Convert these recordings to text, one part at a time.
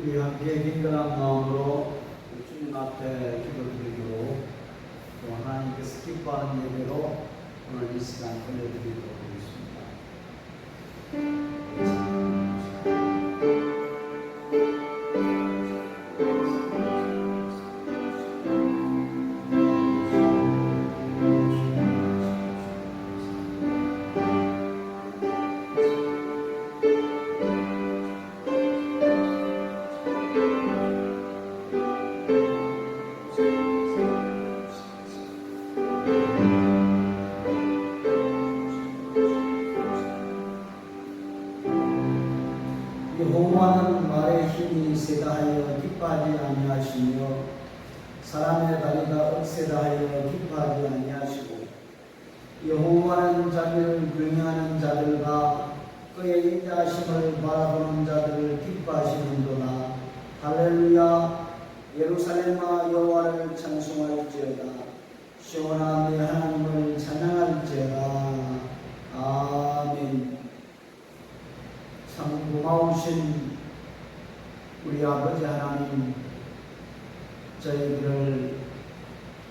우리 함께 긴밀한 마음으로 주님 앞에 기도드리고 또 하나님께서 기뻐하는 예배로 오늘 이 시간 보내드리도록 하겠습니다. 여호와는 말의 힘이 세다 하여 기뻐하지 아니하시며 사람의 다리가 억세다 하여 기뻐하지 아니하시고 여호와는 자기를 경외하는 자들과 그의 인자하심을 바라보는 자들을 기뻐하시는도다. 할렐루야. 예루살렘아 여호와를 찬송할지어다. 시온아 내 하나님을 찬양할지어다. 아멘. 참 고마우신 우리 아버지 하나님, 저희들을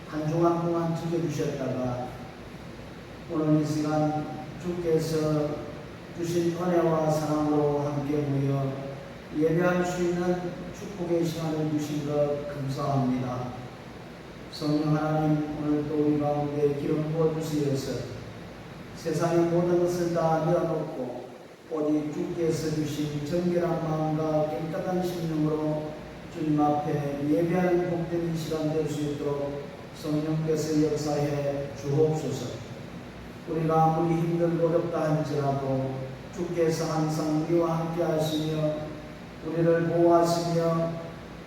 한 주간 동안 지켜주셨다가 오늘 이 시간 주께서 주신 은혜와 사랑으로 함께 모여 예배할 수 있는 축복의 시간을 주신 것 감사합니다. 성령 하나님, 오늘도 우리 가운데 기름 부어주시어서 세상의 모든 것을 다 내어놓고 오직 주께서 주신 정결한 마음과 깨끗한 심령으로 주님 앞에 예배하는 복된 시간 될 수 있도록 성령께서 역사해 주옵소서. 우리가 아무리 힘들고 어렵다 할지라도 주께서 항상 우리와 함께 하시며 우리를 보호하시며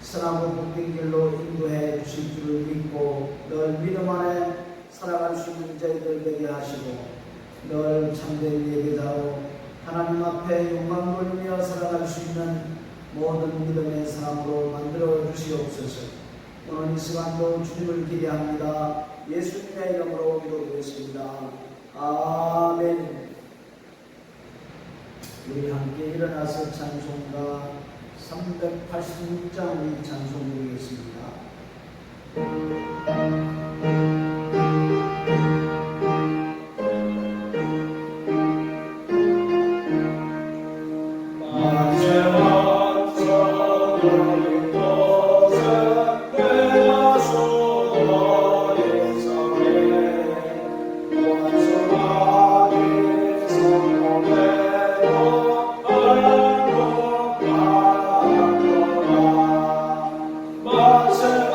선하고 복된 길로 인도해 주실 줄을 믿고 늘 믿음 안에 살아갈 수 있는 저희들 되게 하시고 늘 참된 예배자로 하나님 앞에 영광 돌리며 살아갈 수 있는 모든 믿음의 사람으로 만들어 주시옵소서. 오늘 이 시간도 주님을 기대합니다. 예수님의 이름으로 기도드렸습니다. 아멘. 우리 함께 일어나서 찬송가 386장 우리 찬송 드리겠습니다. Master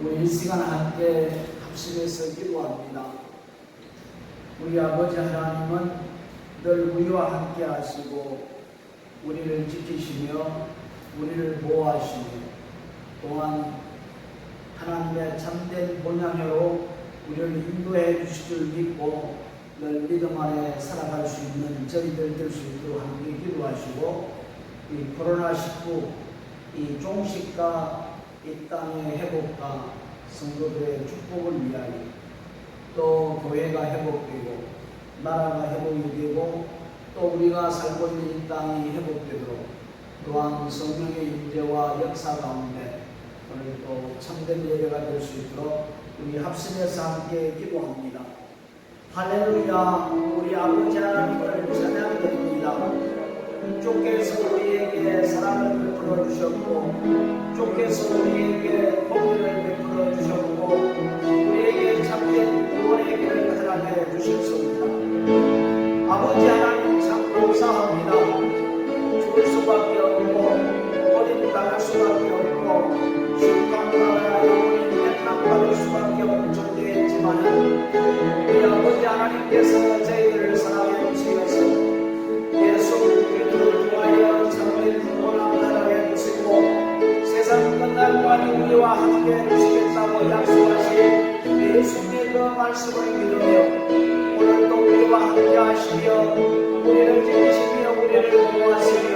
우리 이 시간 함께 합심해서 기도합니다. 우리 아버지 하나님은 늘 우리와 함께 하시고 우리를 지키시며 우리를 보호하시며 또한 하나님의 참된 본향으로 우리를 인도해 주실 줄 믿고 늘 믿음 안에 살아갈 수 있는 저희들 될 수 있도록 함께 기도하시고 이 코로나19 이 종식과 이 땅의 회복과 성도들의 축복을 위하여 또 교회가 회복되고 나라가 회복이 되고 또 우리가 살고 있는 이 땅이 회복되도록 또한 성령의 임재와 역사 가운데 오늘 또 참된 예배가 될 수 있도록 우리 합심해서 함께 기도합니다. 할렐루야. 우리 아버지 하나님을 찬양드립니다. 주께서 우리에게 사랑을 베풀어 주셨고 주께서 우리에게 복을 베풀어 주셨고 우리에게 참된 구원의 길을 허락해 주셨습니다. 아버지 하나님 참 감사합니다. 죽을 수밖에 없고 버림당할 수밖에 없고 심판받아 영원히 멸망받을 수밖에 없는 존재였지만 우리 아버지 하나님께서 저희들을 사랑해 주시면서 예수 그리스도를 통하여 참된 구원함을 허락해 주시고 세상 끝날까지 우리와 함께 해주시겠다고 약속하신 예수님의 그 말씀을 믿으며 오늘도 우리와 함께 하시며 우리를 지키시며 우리를 보호하시며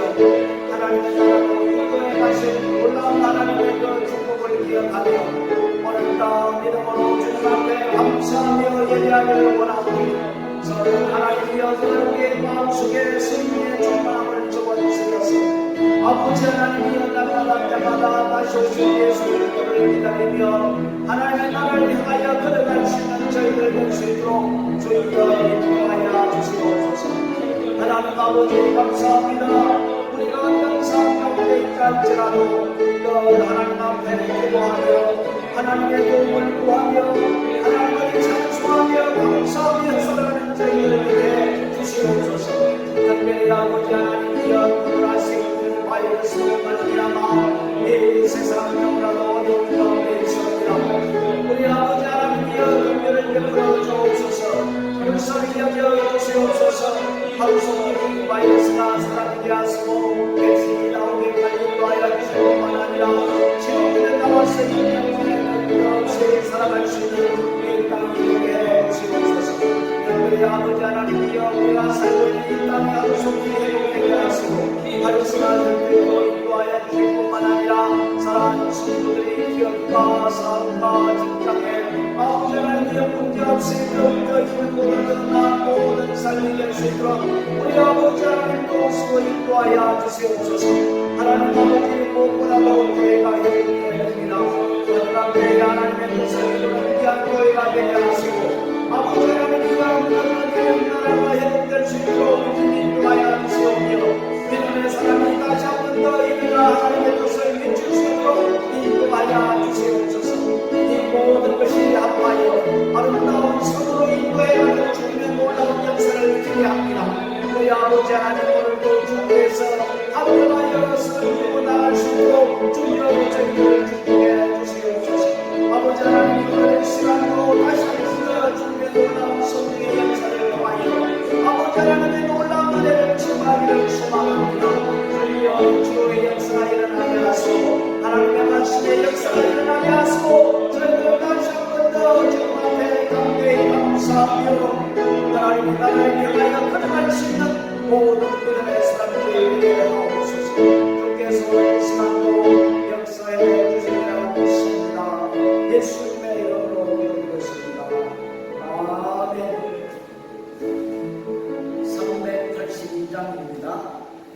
하나님의 나라로 인도해 가신 놀라운 하나님의 그 축복을 기억하며 오늘도 믿음으로 주님 앞에 감사하며 예배하기를 원하오니 저는 하나님이여 저는 우리의 마음속에 성령의 충만함을 집어주시면서 아버지 하나님이여 날마다 때마다 다시 오신 예수 그리스도를 기다리며 하나님의 나라를 향하여 걸어갈 수 있는 저희들 될 수 있도록 주여 인도하여 주시옵소서. 하나님 아버지 감사합니다. 우리가 어떤 상황 가운데 있다 할지라도 늘 하나님 앞에 기도하며 하나님의 도움을 구하며 하나님을 찬송하며 감사하며 살아가는 저희들을 위해 주시옵소서. 특별히 아버지 하나님이여 코로나19 바이러스로 말미암아 이 세상 너무나도 어려운 가운데 있습니다. 우리 아버지 하나님이여 긍휼을 베풀어 주옵소서. 불쌍히 여겨 주시옵소서. 하루 종일 이 바이러스가 사람에게 하시고 백신이 나오기까지 인도하여 주실 뿐만 아니라 지옥에 나와서 인명의 없이 살아갈 수 있는 우리 땅이 되게 해주시옵소서. 특별히 아버지 하나님이여 우리가 살고 있는 이 땅에 하루 종일 회복되게 하시고 바이러스가 절대로 인도하여 주실 뿐만 아니라 사랑하는 성도들이 기업과 사업과 직장에 아버지 하나님이여 문제없이 더욱더 힘을 모으는 모든 삶이 될 수 있도록 우리 아버지 하나님 도우시고 인도하여 주시옵소서. 하나님 아버지 무엇보다도 교회가 회복되어야 됩니다. 그러나 교회 하나님의 뜻을 이루는 귀한 교회가 되게 하시고 아버지 하나님과 무너지는 나라가 회복될 수 있도록 인도하여 주시옵며 믿음의 사람이 다시 한 번 더 이르나 하나님의 뜻을 비출 수 있도록 인도하여 주시옵소서. 이 모든 것이 합하여 아름다운 선으로 인도해가는 주님의 놀라운 역사를 느끼게 합니다. 우리 아버지 하나님 오늘도 주께서 합력하여 섬기고 나갈 수 있도록 주님으로 저희를 축복해 주시옵소서. 아버지 하나님 오늘 시간도 다시 한번 주님의 놀라운 성령의 역사를 통하여 아버지 하나님의 놀라운 은혜를 체험하기를 소망합니다. 주여 주의 역사가 일어나게 하시고 하나님의 말씀의 역사가 일어나게 하시고 저희들 다시 한 번 더 주님 앞에 감사히 감사하며 하나님의 나라를 향하여 걸어갈 수 있는 모든 믿음의 사람들이 되게 하옵소서. 주께서 오늘 시간도 역사해 주시리라고 믿습니다. 예수님의 이름으로 기도드렸습니다. 아멘. 382장입니다.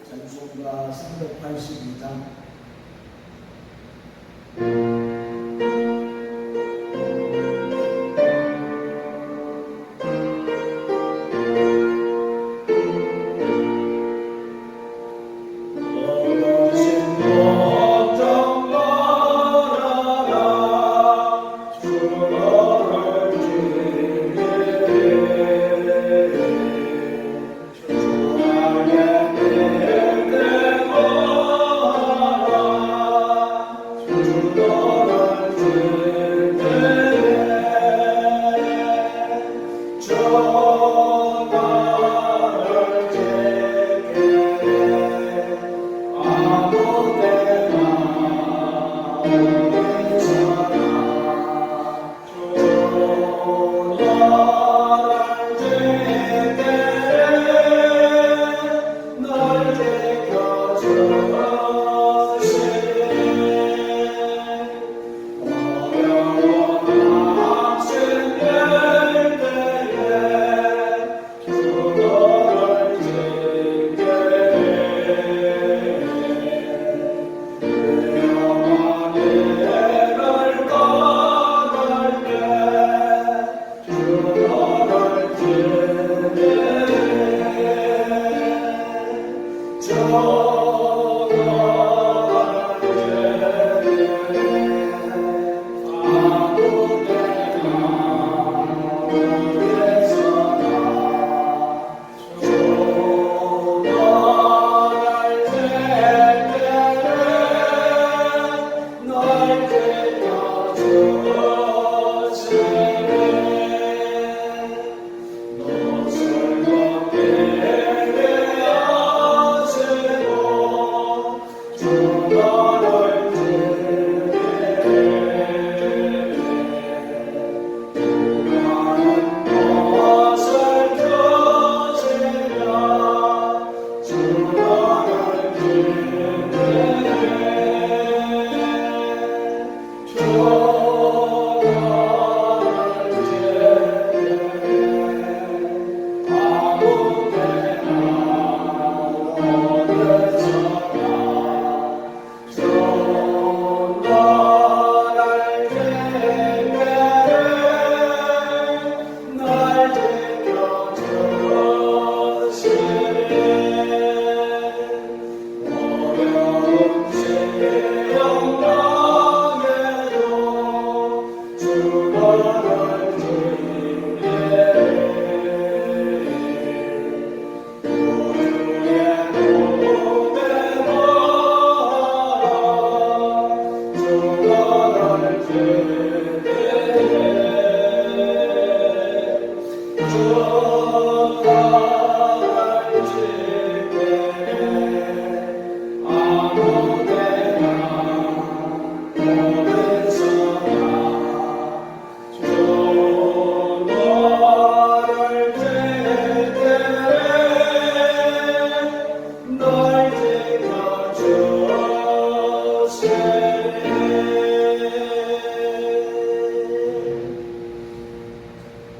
찬송가 382장.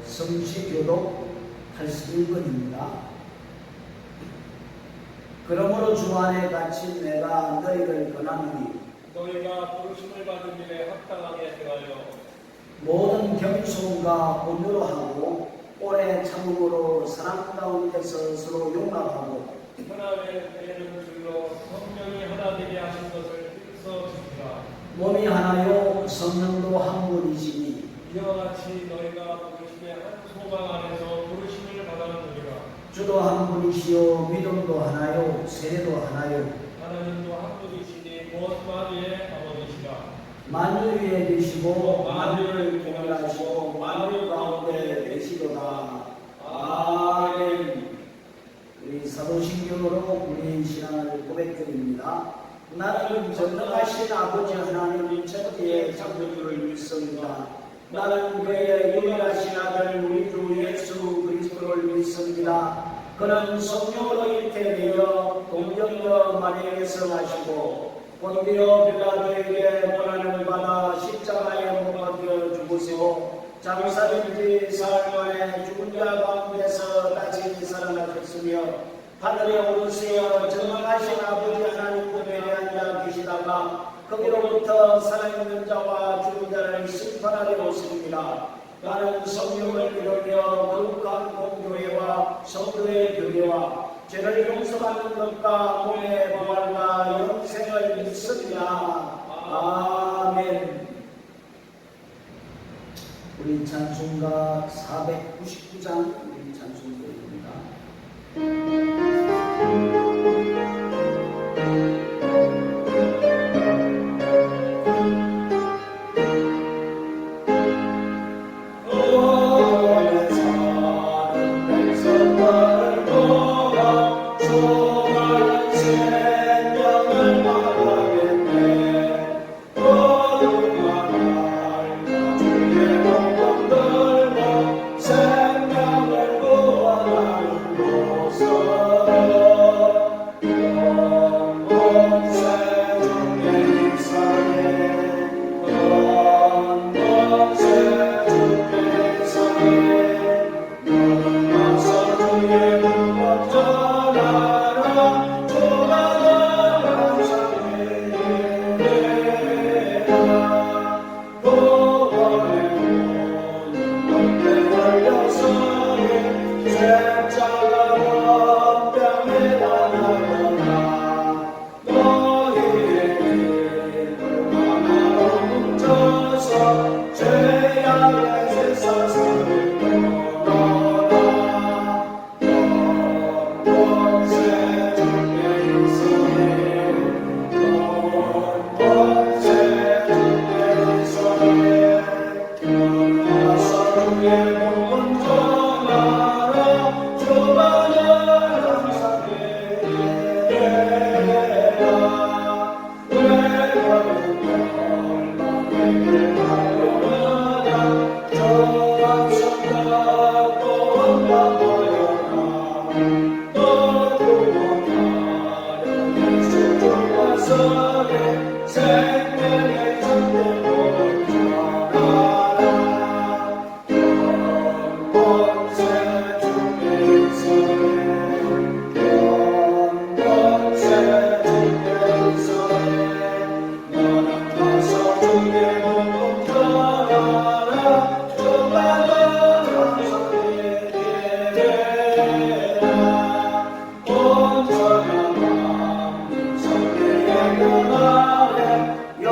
성시교독 81번입니다. 그러므로 주 안에 갇힌 내가 너희를 권하노니 너희가 부르심을 받은 일에 합당하게 행하여 모든 겸손과 온유로 하고 오래 참음으로 사랑 가운데서 서로 용납하고 하나님의 배는 줄로 성령이 하나 되게 하신 것을 힘써 지키라. 몸이 하나요 성령도 한 분이시니 이와 같이 너희가 부르심의 한 소망 안에서 부르심을 받아느니라. 주도 한 분이시요 믿음도 하나요 세례도 하나요 하나님도 한 분이시니 무엇 만유의 아버지시라. 만유 위에 계시고 만유를 공유하시고 만유 가운데 계시도다. 아멘. 우리 사도신경으로 우리 신앙을 고백드립니다. 나는 전능하신 아버지 하나님 천지의 창조주를 믿습니다. 나는 그의 유일하신 아들 우리 주 예수 그리스도를 믿습니다. 그는 성령으로 잉태되어 동정녀 마리아에서 나시고 본디오 빌라도에게 고난을 받아 십자가에 못 박혀 죽으시고 장사된지 사흘 만에 죽은 자 가운데서 다시 살아나셨으며 하늘에 오르시어 전능하신 아버지 하나님 보좌에 앉아 계시다가 거기로부터 살아있는 자와 죽은 자를 심판하려 오십니다. 나는 성령을 믿으며 거룩한 공교회와 성도의 교회와 죄를 용서받는 것과 몸의 부활과 영생을 믿습니다. 아멘. 우리 찬송가 499장 우리 찬송가입니다. 생명을 받아겠네.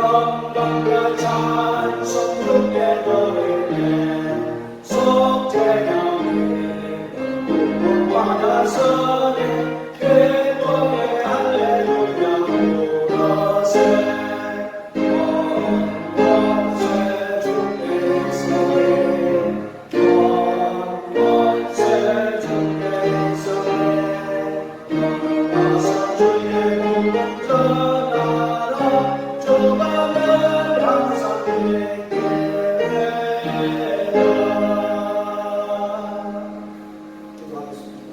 영광과 찬송 주께 돌리네 속죄하네 받아서네 기뻐해 할렐루야 불러세 영원세 주께서네 영원세 주께서네 와서 주의 복음 전하라 주만을 항상 믿게 기도하겠습니다.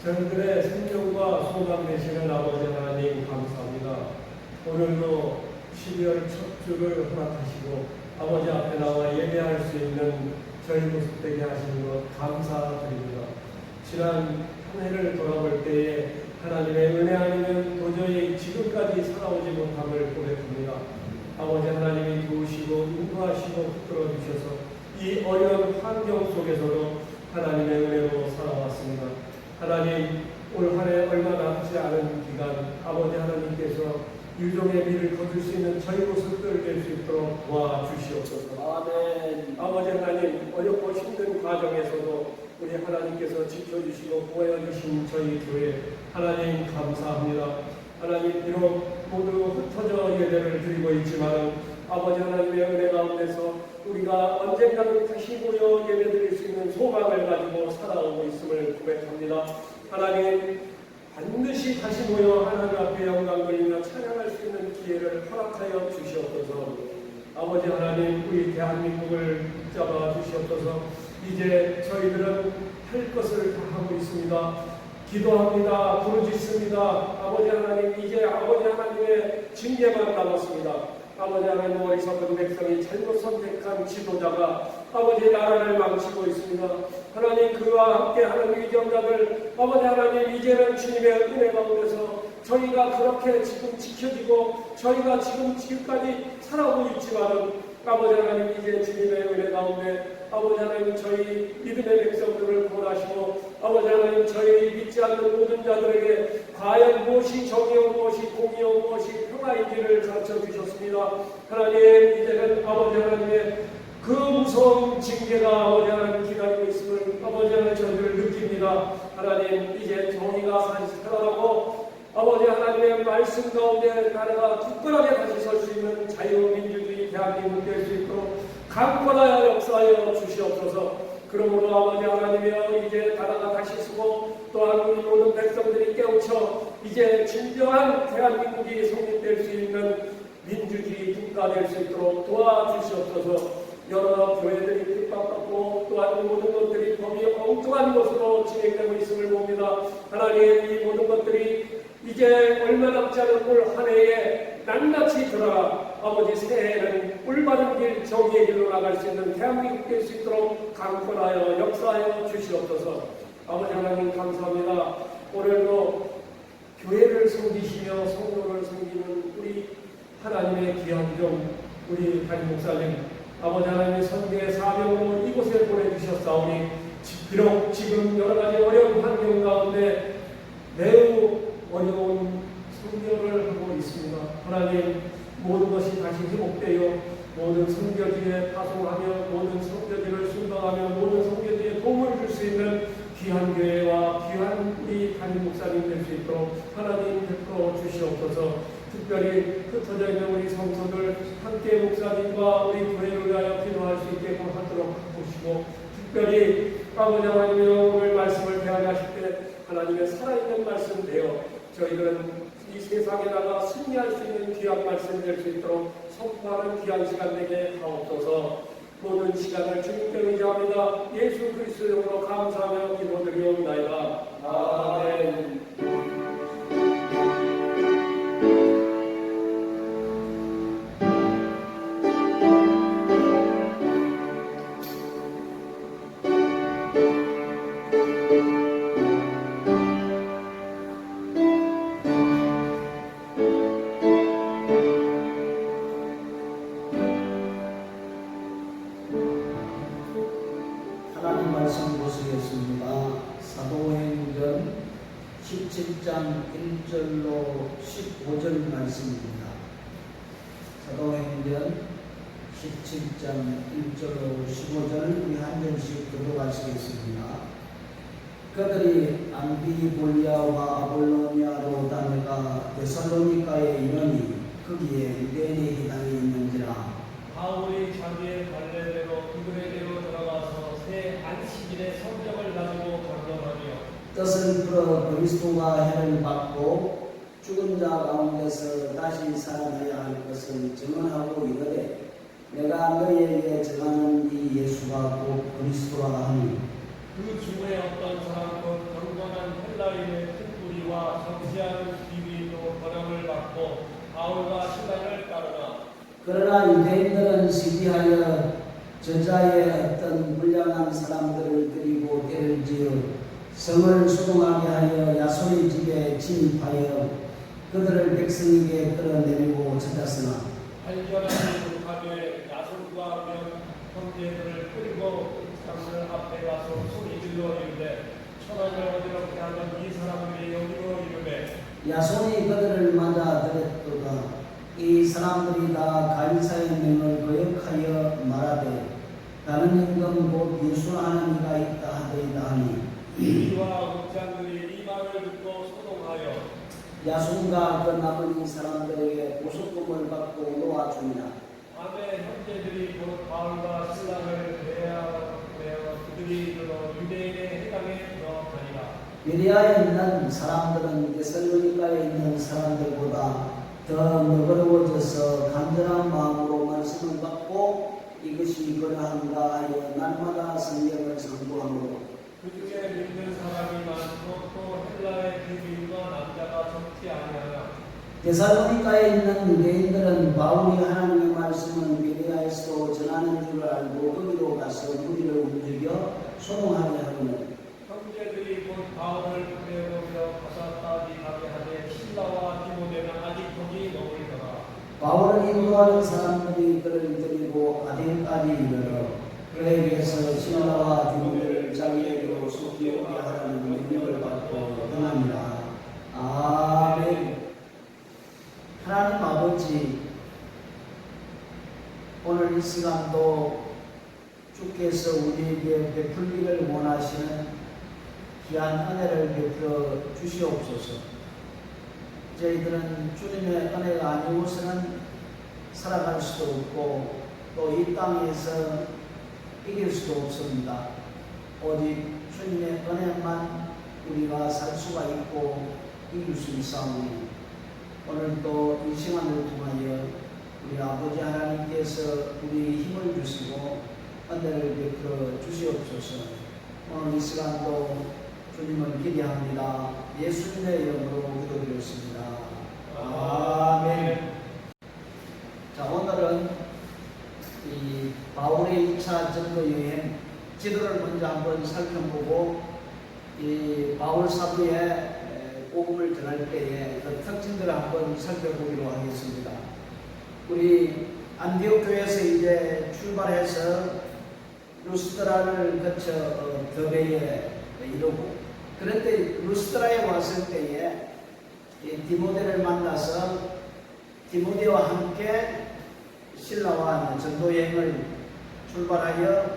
저희들의 생명과 소망 되시는 아버지 하나님 감사합니다. 오늘도 12월 첫 주를 허락하시고 아버지 앞에 나와 예배할 수 있는 저희 모습 되게 하시는 것 감사드립니다. 지난 한 해를 돌아볼 때에 하나님의 은혜 아니면 도저히 지금까지 살아오지 못함을 고백합니다. 아버지 하나님이 도우시고 인도하시고 붙들어 주셔서 이 어려운 환경 속에서도 하나님의 은혜로 살아왔습니다. 하나님, 올 한 해 얼마 남지 않은 기간 아버지 하나님께서 유종의 미를 거둘 수 있는 저희 모습들 될 수 있도록 도와주시옵소서. 아멘. 아버지 하나님, 어렵고 힘든 과정에서도 우리 하나님께서 지켜주시고 보여주신 저희 교회 하나님 감사합니다. 하나님, 비록 모두 흩어져 예배를 드리고 있지만 아버지 하나님의 은혜 가운데서 우리가 언젠가는 다시 모여 예배드릴 수 있는 소망을 가지고 살아오고 있음을 고백합니다. 하나님, 반드시 다시 모여 하나님 앞에 영광 돌리며 찬양할 수 있는 기회를 허락하여 주시옵소서. 아버지 하나님, 우리 대한민국을 붙잡아 주시옵소서. 이제 저희들은 할 것을 다 하고 있습니다. 기도합니다. 부르짖습니다. 아버지 하나님, 이제 아버지 하나님의 징계만 남았습니다. 아버지 하나님, 어리석은 백성이 잘못 선택한 지도자가 아버지 나라를 망치고 있습니다. 하나님, 그와 함께하는 위정자들 아버지 하나님, 이제는 주님의 은혜 가운데서 저희가 그렇게 지금 지켜지고 저희가 지금까지 살아오고 있지만은 아버지 하나님, 이제 주님의 은혜 가운데 아버지 하나님, 저희 믿음의 백성들을 구원하시고 아버지 하나님, 저희 믿지 않는 모든 자들에게 과연 무엇이 정의요 무엇이 공의요 무엇이 평화인지를 가르쳐 주셨습니다. 하나님, 이제는 아버지 하나님의 그 무서운 징계가 아버지 하나님 기다리고 있음을 아버지 하나님 저희를 느낍니다. 하나님, 이제 정의가 살아나고 아버지 하나님의 말씀 가운데 나라가 굳건하게 다시 설 수 있는 자유민주주의 대한민국 될 수 있도록 강권하여 역사하여 주시옵소서. 그러므로 아버지 하나님이여, 이제 나라가 다시 서고 또한 우리 모든 백성들이 깨우쳐 이제 진정한 대한민국이 성립될 수 있는 민주주의 국가 될 수 있도록 도와주시옵소서. 여러 교회들이 핍박받고 또한 모든 것들이 법이 엉뚱한 것으로 진행되고 있음을 봅니다. 하나님, 이 모든 것들이 이제 얼마 남지 않은 올 한 해에 낱낱이 드러나 아버지 새해에는 올바른 길 정의의 길로 나갈 수 있는 대한민국 될 수 있도록 강권하여 역사하여 주시옵소서. 아버지 하나님 감사합니다. 오늘도 교회를 섬기시며 성도를 섬기는 우리 하나님의 귀한 종 우리 담임 목사님 아버지 하나님의 선교의 사명으로 이곳에 보내주셨사오니 비록 지금 여러가지 어려운 환경 가운데 매우 어려운 선교를 하고 있습니다. 하나님, 모든 것이 다시 회복되어 모든 선교지에 파송하며 모든 선교지를 순방하며 모든 선교지에 도움을 줄 수 있는 귀한 교회와 귀한 우리 담임 목사님 될 수 있도록 하나님 베풀어 주시옵소서. 특별히 흩어져 있는 우리 성도들 함께 목사님과 우리 교회를 위하여 기도할 수 있게끔 하도록 보시고, 특별히 아버지 하나님의 오늘 말씀을 대하실 때 하나님의 살아있는 말씀 되어 저희들은 이 세상에 나가 승리할 수 있는 귀한 말씀 될 수 있도록 선포하는 귀한 시간 되게 하옵소서. 모든 시간을 주님께 의지합니다. 예수 그리스도 이름으로 감사하며 기도드리옵나이다. 아멘. 하나님 말씀 보시겠습니다. 17장 1절로 15절 말씀입니다. 사도행전 17장 1절로 15절 우리 한 절씩 교독하시겠습니다. 그들이 암피볼리아와 아볼로니아로 다녀가 데살로니가에 이르니 거기에 유대인의 회당이 있는지라. 바울이 자기의 관례대로 그들에게로 들어가서 새 안식일에 성경을 가지고 강론하며 뜻을 풀어 그리스도가 해를 받고 죽은 자 가운데서 다시 살아나야 할 것을 증언하고 이르되 내가 너희에게 전하는 이 예수가 곧 그리스도라 하니 그 중에 어떤 사람은 경건한 헬라인의 큰 뿌리와 정치하는 비위로 권함을 받고 바울과 신랑을 따르나 그러나 유대인들은 시기하여 저자의 어떤 불량한 사람들을 데리고 때를 지어 성을 소동하게 하여 야손의 집에 진입하여 그들을 백성에게 끌어내리고 찾았으나 발견한 북한의 야손과 명 형제들을 끌고 장들 앞에 가서 소리 질러 이르되 천하를 어지럽게 하는 이 사람들이 여기로 이르되 야손이 그들을 맞아 들었도다. 이 사람들이 다 가이사의 명을 거역하여 말하되 나는 임금 곧 예수라는 이가 있다 하더이다 하니 이와 목장들이 이 말을 듣고 소동하여 야손과 그 남은 이 사람들에게 보석금을 받고 놓아줍니다. 밤에 형제들이 곧 바울과 신랑을 대하여 그들이 이르러 유대인의 해당에 들어가니라. 베레아에 있는 사람들은 데살로니가에 있는 사람들보다 더 너그러워져서 간절한 마음으로 말씀을 받고 이것이 그러한가 하여 날마다 성경을 상고하므로 그 중에 믿는 사람이 많고 또 헬라의 귀인과 남자가 적지 아니하나 데살로니가에 있는 유대인들은 바울이 하나님의 말씀을 베레아에서 전하는 줄 알고 거기로 가서 무리를 움직여 소동하게 하고는 형제들이 곧 바울을 부려보며 가사까지 가게 하되 신라와 디모데는 아직 거기 머물더라. 바울을 인도하는 사람들이 그를 데리고 아덴까지 이르러 그에게서 신라와 디모데를 자기에게로 속히 오게 하라는 명령을 받고 떠납니다. 아멘. 하나님 아버지, 오늘 이 시간도 주께서 우리에게 베풀기를 원하시는 귀한 은혜를 베풀어 주시옵소서. 저희들은 주님의 은혜가 아니고서는 살아갈 수도 없고 또 이 땅에서 이길 수도 없습니다. 오직 주님의 은혜만 우리가 살 수가 있고 이길 수 있사오니 오늘도 이 시간을 통하여 우리 아버지 하나님께서 우리 힘을 주시고 은혜를 베풀어 주시옵소서. 오늘 이 시간도 주님을 기대합니다. 예수님의 이름으로 기도드렸습니다. 아멘. 자, 오늘은 이 바울의 2차 전도 여행 지도를 먼저 한번 살펴보고 이 바울 사도의 복음을 전할 때에 그 특징들을 한번 살펴보기로 하겠습니다. 우리 안디옥 교회에서 이제 출발해서 루스드라를 거쳐 더베에 이르고 그런데 루스드라에 왔을 때에 디모데를 만나서 디모데와 함께 신라와 전도 여행을 출발하여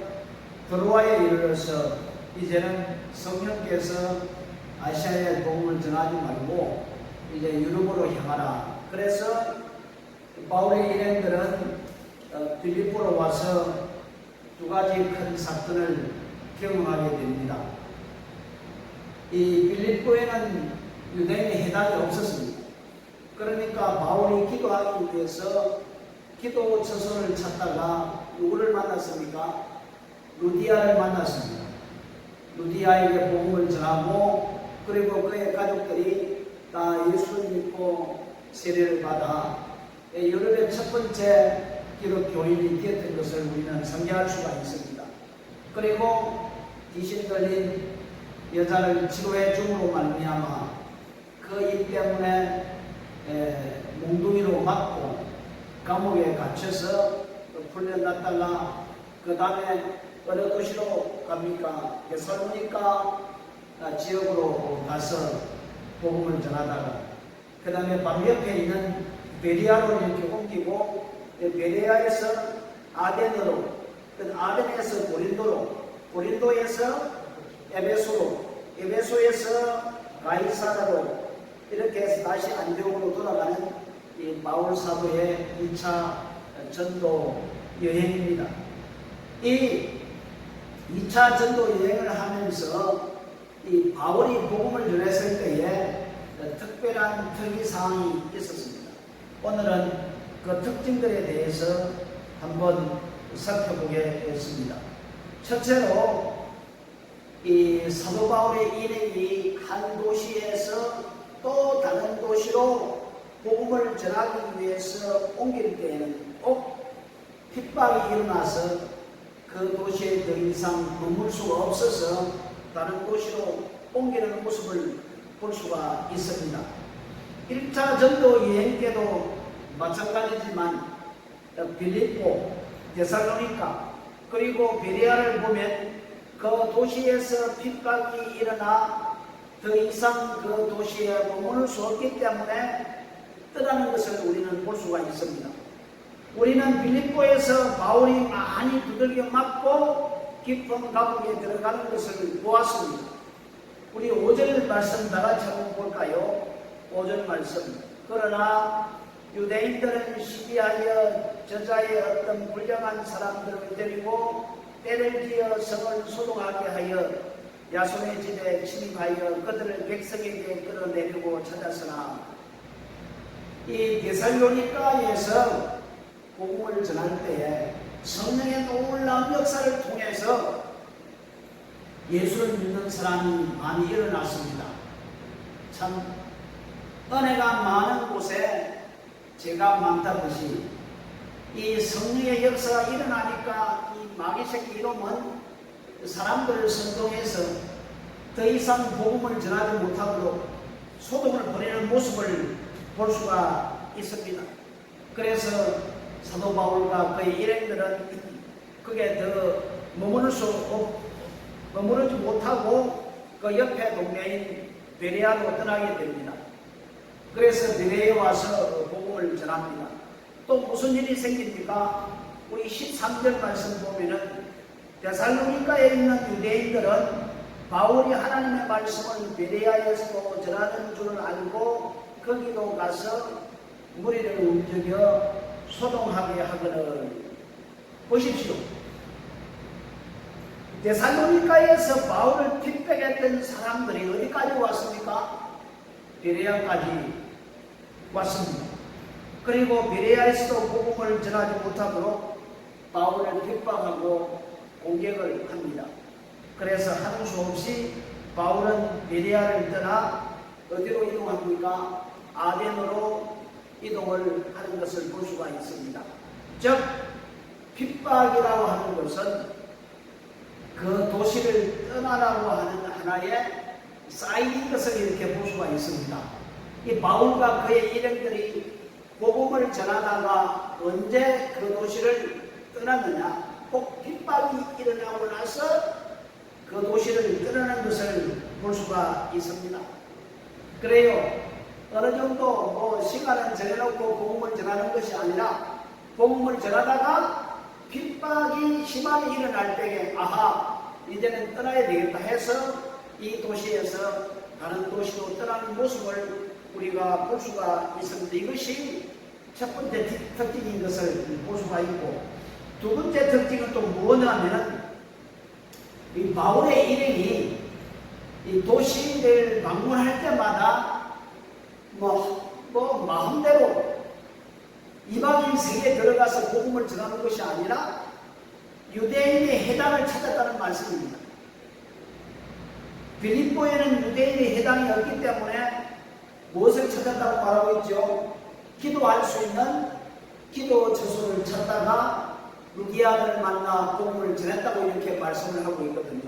드로아에 이르러서 이제는 성령께서 아시아의 복음을 전하지 말고 이제 유럽으로 향하라. 그래서 바울의 일행들은 빌립보로 와서 두 가지 큰 사건을 경험하게 됩니다. 이 빌립보에는 유대인의 해당이 없었습니다. 그러니까 바울이 기도하기 위해서 기도 처소를 찾다가 누구를 만났습니까? 루디아를 만났습니다. 루디아에게 복음을 전하고 그리고 그의 가족들이 다 예수를 믿고 세례를 받아 유럽의 첫 번째 기독 교인이 되었던 것을 우리는 상기할 수가 있습니다. 그리고 귀신 들린 여자를 치료해 줌으로 말미암아 그 일 때문에 몽둥이로 맞고 감옥에 갇혀서 풀려났다가 그 다음에 어느 도시로 갑니까? 데살로니가 지역으로 가서 복음을 전하다가 그 다음에 바로 옆에 있는 베레아로 이렇게 옮기고 베레아에서 아덴으로, 아덴에서 고린도로, 고린도에서 에베소로, 에베소에서 가이사라로 이렇게 해서 다시 안디옥으로 돌아가는 이 바울 사도의 2차 전도 여행입니다. 이 2차 전도 여행을 하면서 이 바울이 복음을 전했을 때에 특별한 특이사항이 있었습니다. 오늘은 그 특징들에 대해서 한번 살펴보겠습니다. 첫째로 이 사도 바울의 일행이 한 도시에서 또 다른 도시로 복음을 전하기 위해서 옮길 때에는 꼭 핍박이 일어나서 그 도시에 더 이상 머물 수가 없어서 다른 도시로 옮기는 모습을 볼 수가 있습니다. 1차 전도 여행 때도 마찬가지지만 빌립보, 데살로니가 그리고 베레아를 보면 그 도시에서 핍박이 일어나 더 이상 그 도시에 머무를 수 없기 때문에 떠나는 것을 우리는 볼 수가 있습니다. 우리는 빌립보에서 바울이 많이 두들겨 맞고 깊은 감옥에 들어가는 것을 보았습니다. 우리 5절 말씀 다 같이 한번 볼까요? 5절 말씀. 그러나 유대인들은 시비하여 저자의 어떤 불량한 사람들을 데리고 때를 지어 성을 소동하게 하여 야손의 집에 침입하여 그들을 백성에게 끌어내리고 찾았으나 이 데살로니가에서 복음을 전할 때에 성령의 놀라운 역사를 통해서 예수를 믿는 사람이 많이 일어났습니다. 참 은혜가 많은 곳에 죄가 많다듯이 이 성령의 역사가 일어나니까 이 마귀 새끼 이놈은 사람들을 선동해서 더 이상 복음을 전하지 못하도록 소동을 벌이는 모습을 볼 수가 있습니다. 그래서 사도 바울과 그의 일행들은 그게 더 머무르지 못하고 그 옆에 동네인 베레아로 떠나게 됩니다. 그래서 베레아에 와서 복음을 전합니다. 또 무슨 일이 생깁니까? 우리 13절 말씀 보면은 데살로니가에 있는 유대인들은 바울이 하나님의 말씀을 베레아에서도 전하는 줄 알고 거기도 가서 무리를 움직여 소동하게 하거늘. 보십시오. 데살로니가에서 바울을 핍박했던 사람들이 어디까지 왔습니까? 베레아까지 왔습니다. 그리고 베레아에서도 복음을 전하지 못하도록 바울을 핍박하고 공격을 합니다. 그래서 하는 수 없이 바울은 베레아를 떠나 어디로 이동합니까? 아덴으로 이동을 하는 것을 볼 수가 있습니다. 즉 핍박이라고 하는 것은 그 도시를 떠나라고 하는 하나의 사인인 것을 이렇게 볼 수가 있습니다. 이 바울과 그의 일행들이 복음을 전하다가 언제 그 도시를 떠났느냐? 꼭 핍박이 일어나고 나서 그 도시를 떠나는 것을 볼 수가 있습니다. 그래요. 어느 정도 시간을 정해놓고 복음을 전하는 것이 아니라 복음을 전하다가 핍박이 심하게 일어날 때에 아하 이제는 떠나야 되겠다 해서 이 도시에서 다른 도시로 떠나는 모습을 우리가 볼 수가 있습니다. 이것이 첫 번째 특징인 것을 볼 수가 있고 두 번째 특징은 또 뭐냐면은 이 바울의 일행이 이 도시를 방문할 때마다 마음대로 이방인 세계에 들어가서 복음을 전하는 것이 아니라 유대인의 해당을 찾았다는 말씀입니다. 빌립보에는 유대인의 해당이 없기 때문에 무엇을 찾았다고 말하고 있죠? 기도할 수 있는 기도 처소를 찾다가 루디아를 만나 복음을 전했다고 이렇게 말씀을 하고 있거든요.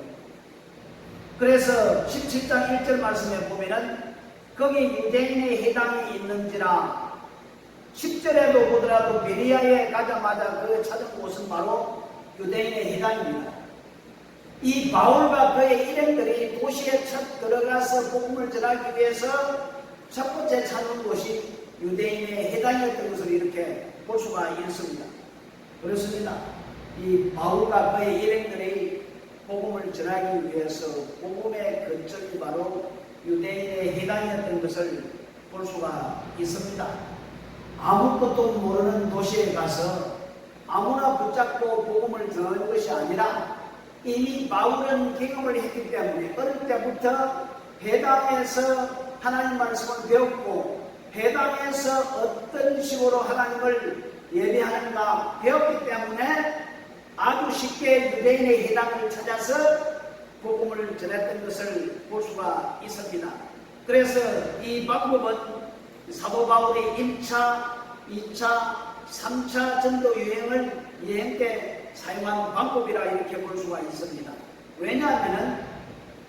그래서 17장 1절 말씀에 보면은 거기 유대인의 해당이 있는지라 10절에도 보더라도 베레아에 가자마자 그 찾은 곳은 바로 유대인의 해당입니다. 이 바울과 그의 일행들이 도시에 첫 들어가서 복음을 전하기 위해서 첫 번째 찾는 곳이 유대인의 해당이었던 것을 이렇게 볼 수가 있습니다. 그렇습니다. 이 바울과 그의 일행들이 복음을 전하기 위해서 복음의 근처이 바로 유대인의 해당이었던 것을 볼 수가 있습니다. 아무것도 모르는 도시에 가서 아무나 붙잡고 복음을 전하는 것이 아니라 이미 바울은 경험을 했기 때문에 어릴 때부터 회당에서 하나님 말씀을 배웠고 회당에서 어떤 식으로 하나님을 예배하는가 배웠기 때문에 아주 쉽게 유대인의 회당을 찾아서 복음을 전했던 것을 볼 수가 있습니다. 그래서 이 방법은 사도 바울이 1차, 2차, 3차 전도 여행 때 사용한 방법이라 이렇게 볼 수가 있습니다. 왜냐하면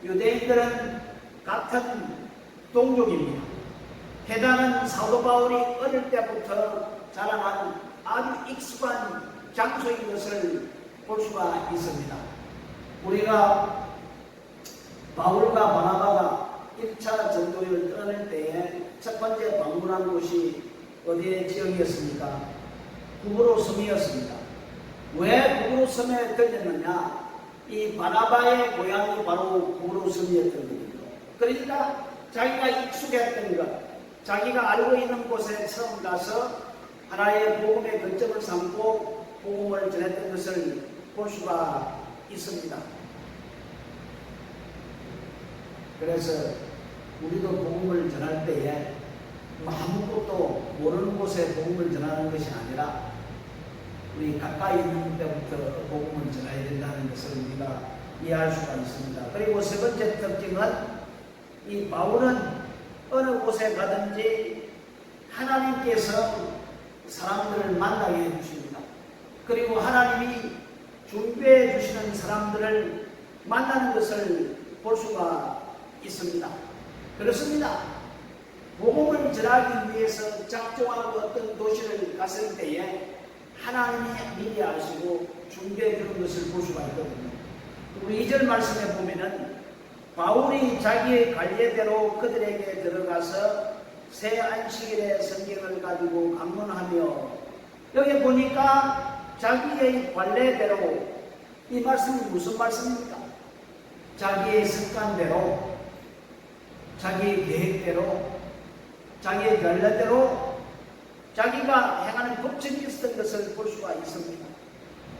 유대인들은 같은 동족입니다. 회당은 사도 바울이 어릴 때부터 자라난 아주 익숙한 장소인 것을 볼 수가 있습니다. 우리가 바울과 바나바가 1차 전도를 떠날 때에 첫 번째 방문한 곳이 어디의 지역이었습니까? 구브로 섬이었습니다. 왜 구브로 섬에 들렸느냐? 이 바나바의 고향이 바로 구브로 섬이었던 겁니다. 그러니까 자기가 익숙했던 것, 자기가 알고 있는 곳에 처음 가서 하나의 복음의 근점을 삼고 복음을 전했던 것을 볼 수가 있습니다. 그래서 우리도 복음을 전할 때에 아무것도 모르는 곳에 복음을 전하는 것이 아니라 우리 가까이 있는 데부터 복음을 전해야 된다는 것을 우리가 이해할 수가 있습니다. 그리고 세 번째 특징은 이 바울은 어느 곳에 가든지 하나님께서 사람들을 만나게 해주십니다. 그리고 하나님이 준비해 주시는 사람들을 만나는 것을 볼 수가 있습니다. 그렇습니다. 복음을 전하기 위해서 작정하고 어떤 도시를 갔을 때에 하나님이 미리 아시고 준비해 주는 것을 볼 수가 있거든요. 우리 2절 말씀에 보면은 바울이 자기의 관례대로 그들에게 들어가서 새 안식일의 성경을 가지고 강론하며 여기 보니까 자기의 관례대로 이 말씀이 무슨 말씀입니까? 자기의 습관대로 자기의 계획대로 자기의 결례대로 자기가 행하는 법칙이 있었던 것을 볼 수가 있습니다.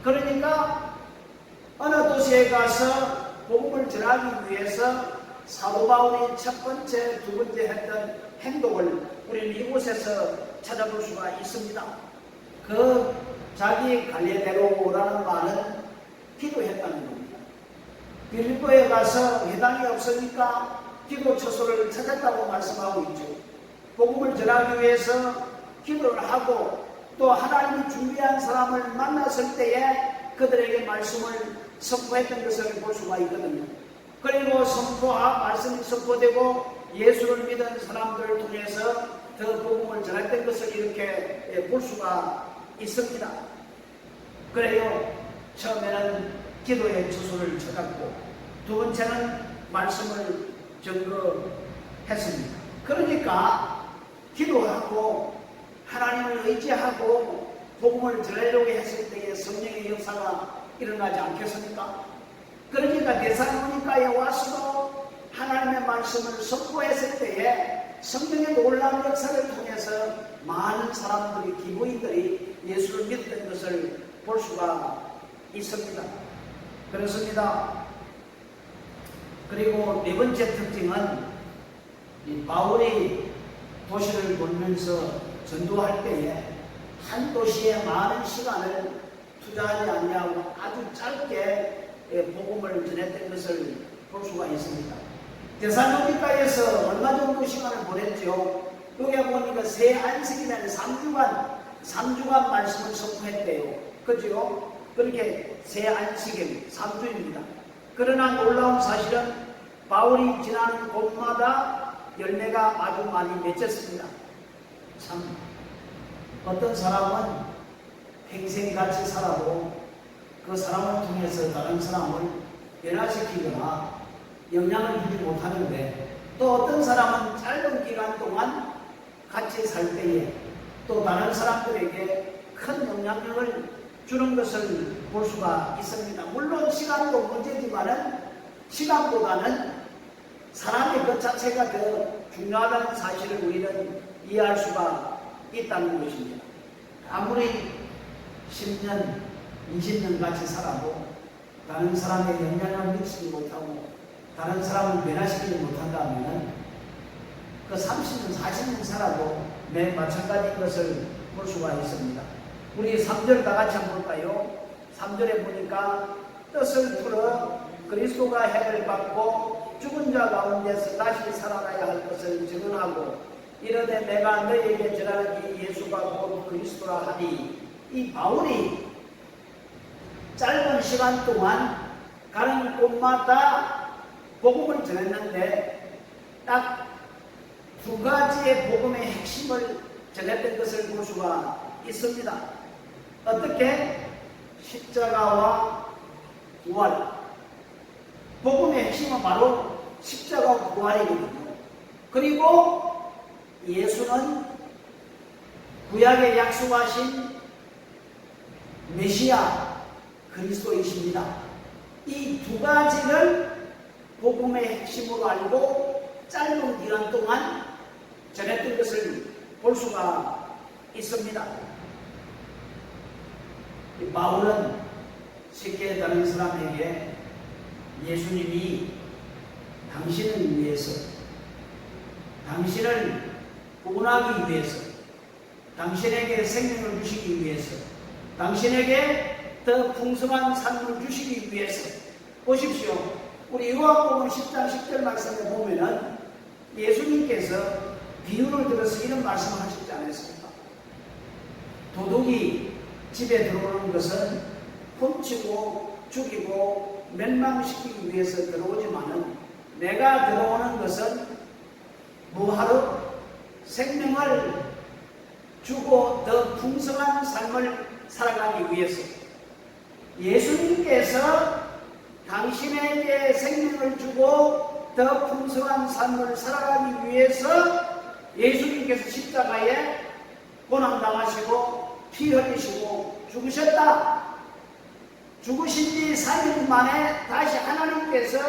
그러니까 어느 도시에 가서 복음을 전하기 위해서 사도 바울이 첫 번째, 두 번째 했던 행동을 우리는 이곳에서 찾아볼 수가 있습니다. 그 자기 관례대로라는 말은 기도했다는 겁니다. 빌립보에 가서 회당이 없으니까 기도 처소를 찾았다고 말씀하고 있죠. 복음을 전하기 위해서 기도를 하고 또 하나님이 준비한 사람을 만났을 때에 그들에게 말씀을 선포했던 것을 볼 수가 있거든요. 그리고 말씀이 선포되고 예수를 믿은 사람들을 통해서 더 복음을 전했던 것을 이렇게 볼 수가 있습니다. 그래요. 처음에는 기도의 처소를 찾았고 두 번째는 말씀을 증거했습니다. 그러니까 기도하고 하나님을 의지하고 복음을 전하려고 했을 때에 성령의 역사가 일어나지 않겠습니까? 그러니까 데살로니가에 와서도 하나님의 말씀을 선포했을 때에 성령의 놀라운 역사를 통해서 많은 사람들이 기부인들이 예수를 믿었던 것을 볼 수가 있습니다. 그렇습니다. 그리고 네 번째 특징은 이 바울이 도시를 돌면서 전도할 때에 한 도시에 많은 시간을 투자하지 않냐고 아주 짧게 복음을 전했던 것을 볼 수가 있습니다. 데살로니가에서 얼마 정도 시간을 보냈죠? 여기 보니까 새 안식일에는 3주간 말씀을 선포했대요. 그죠? 그렇게 새 안식일 3주입니다. 그러나 놀라운 사실은 바울이 지나는 곳마다 열매가 아주 많이 맺혔습니다. 참 어떤 사람은 평생 같이 살아도 그 사람을 통해서 다른 사람을 변화시키거나 영향을 주지 못하는데, 또 어떤 사람은 짧은 기간 동안 같이 살 때에 또 다른 사람들에게 큰 영향력을 주는 것을 볼 수가 있습니다. 물론 시간도 문제지만은 시간보다는 사람의 것 자체가 더 중요하다는 사실을 우리는 이해할 수가 있다는 것입니다. 아무리 10년, 20년 같이 살아도 다른 사람의 영향을 미치지 못하고 다른 사람을 변화시키지 못한다면 그 30년, 40년 살아도 매 마찬가지인 것을 볼 수가 있습니다. 우리 3절 다 같이 한번 볼까요? 3절에 보니까 뜻을 풀어 그리스도가 해를 받고 죽은 자 가운데서 다시 살아나야 할 것을 증언하고 이르되 내가 너희에게 전하는 이 예수가 곧 그리스도라 하니, 이 바울이 짧은 시간 동안 가는 곳마다 복음을 전했는데 딱 두 가지의 복음의 핵심을 전했던 것을 볼 수가 있습니다. 어떻게? 십자가와 부활. 복음의 핵심은 바로 십자가와 부활이거든요. 그리고 예수는 구약에 약속하신 메시아 그리스도이십니다. 이 두 가지를 복음의 핵심으로 알고 짧은 기간 동안 전했던 것을 볼 수가 있습니다. 바울은 쉽게 다른 사람에게 예수님이 당신을 위해서, 당신을 구원하기 위해서, 당신에게 생명을 주시기 위해서, 당신에게 더 풍성한 삶을 주시기 위해서. 보십시오. 우리 요한복음 10장 10절 말씀에 보면은 예수님께서 비유를 들어서 이런 말씀을 하셨지 않았습니까? 도둑이 집에 들어오는 것은 훔치고 죽이고 멸망시키기 위해서 들어오지만은 내가 들어오는 것은 뭐하러? 생명을 주고 더 풍성한 삶을 살아가기 위해서. 예수님께서 당신에게 생명을 주고 더 풍성한 삶을 살아가기 위해서 예수님께서 십자가에 고난당하시고 피 흘리시고 죽으셨다. 죽으신 지 3일 만에 다시 하나님께서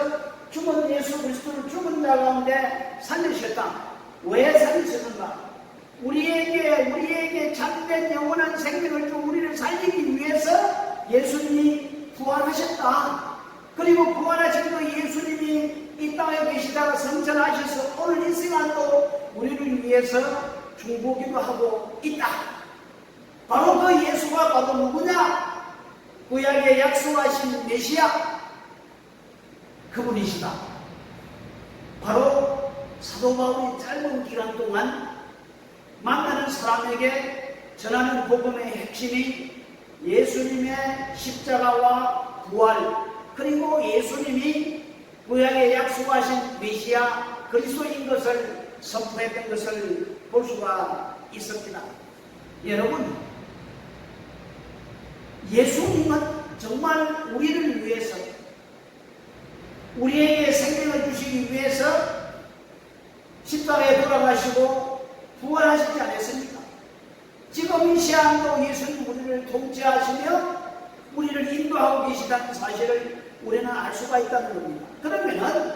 죽은 예수 그리스도를 죽은 자 가운데 살리셨다. 왜 살리셨는가? 우리에게 참된 영원한 생명을 주고 우리를 살리기 위해서 예수님이 부활하셨다. 그리고 부활하신 그 예수님이 이 땅에 계시다가 성천하셔서 오늘 이 시간도 우리를 위해서 중보기도 하고 있다. 바로 그 예수가 바로 누구냐? 구약에 약속하신 메시아 그분이시다. 바로 사도 바울이 짧은 기간 동안 만나는 사람에게 전하는 복음의 핵심이 예수님의 십자가와 부활, 그리고 예수님이 구약에 약속하신 메시아 그리스도인 것을 선포했던 것을 볼 수가 있습니다. 여러분, 예수님은 정말 우리를 위해서, 우리에게 생명을 주시기 위해서 십자가에 돌아가시고 부활하시지 않았습니까? 지금 이 시간도 예수님 우리를 통치하시며 우리를 인도하고 계시다는 사실을 우리는 알 수가 있다는 겁니다. 그러면은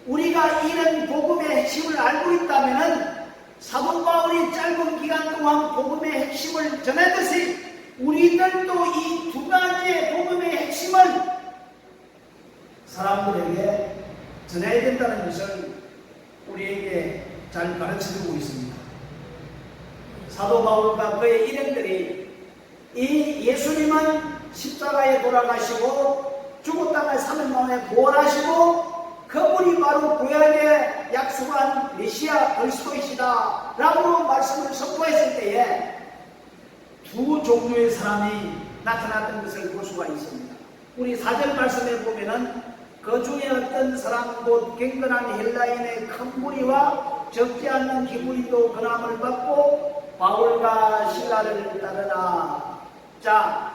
우리가 이런 복음의 핵심을 알고 있다면은 사도 바울이 짧은 기간 동안 복음의 핵심을 전했듯이 우리들도 이 두 가지의 복음의 핵심을 사람들에게 전해야 된다는 것을 우리에게 잘 가르쳐주고 있습니다. 사도 바울과 그의 일행들이 이 예수님은 십자가에 돌아가시고 죽었다가 3일 만에 부활하시고 그분이 바로 구약에 약속한 메시아 그리스도이시다 라고 말씀을 선포했을 때에 두 종류의 사람이 나타났던 것을 볼 수가 있습니다. 우리 4절 말씀에 보면은 그 중에 어떤 사람 곧 경건한 헬라인의 큰 무리와 적지 않는 기무리도 근함을 받고 바울과 실라를 따르나. 자,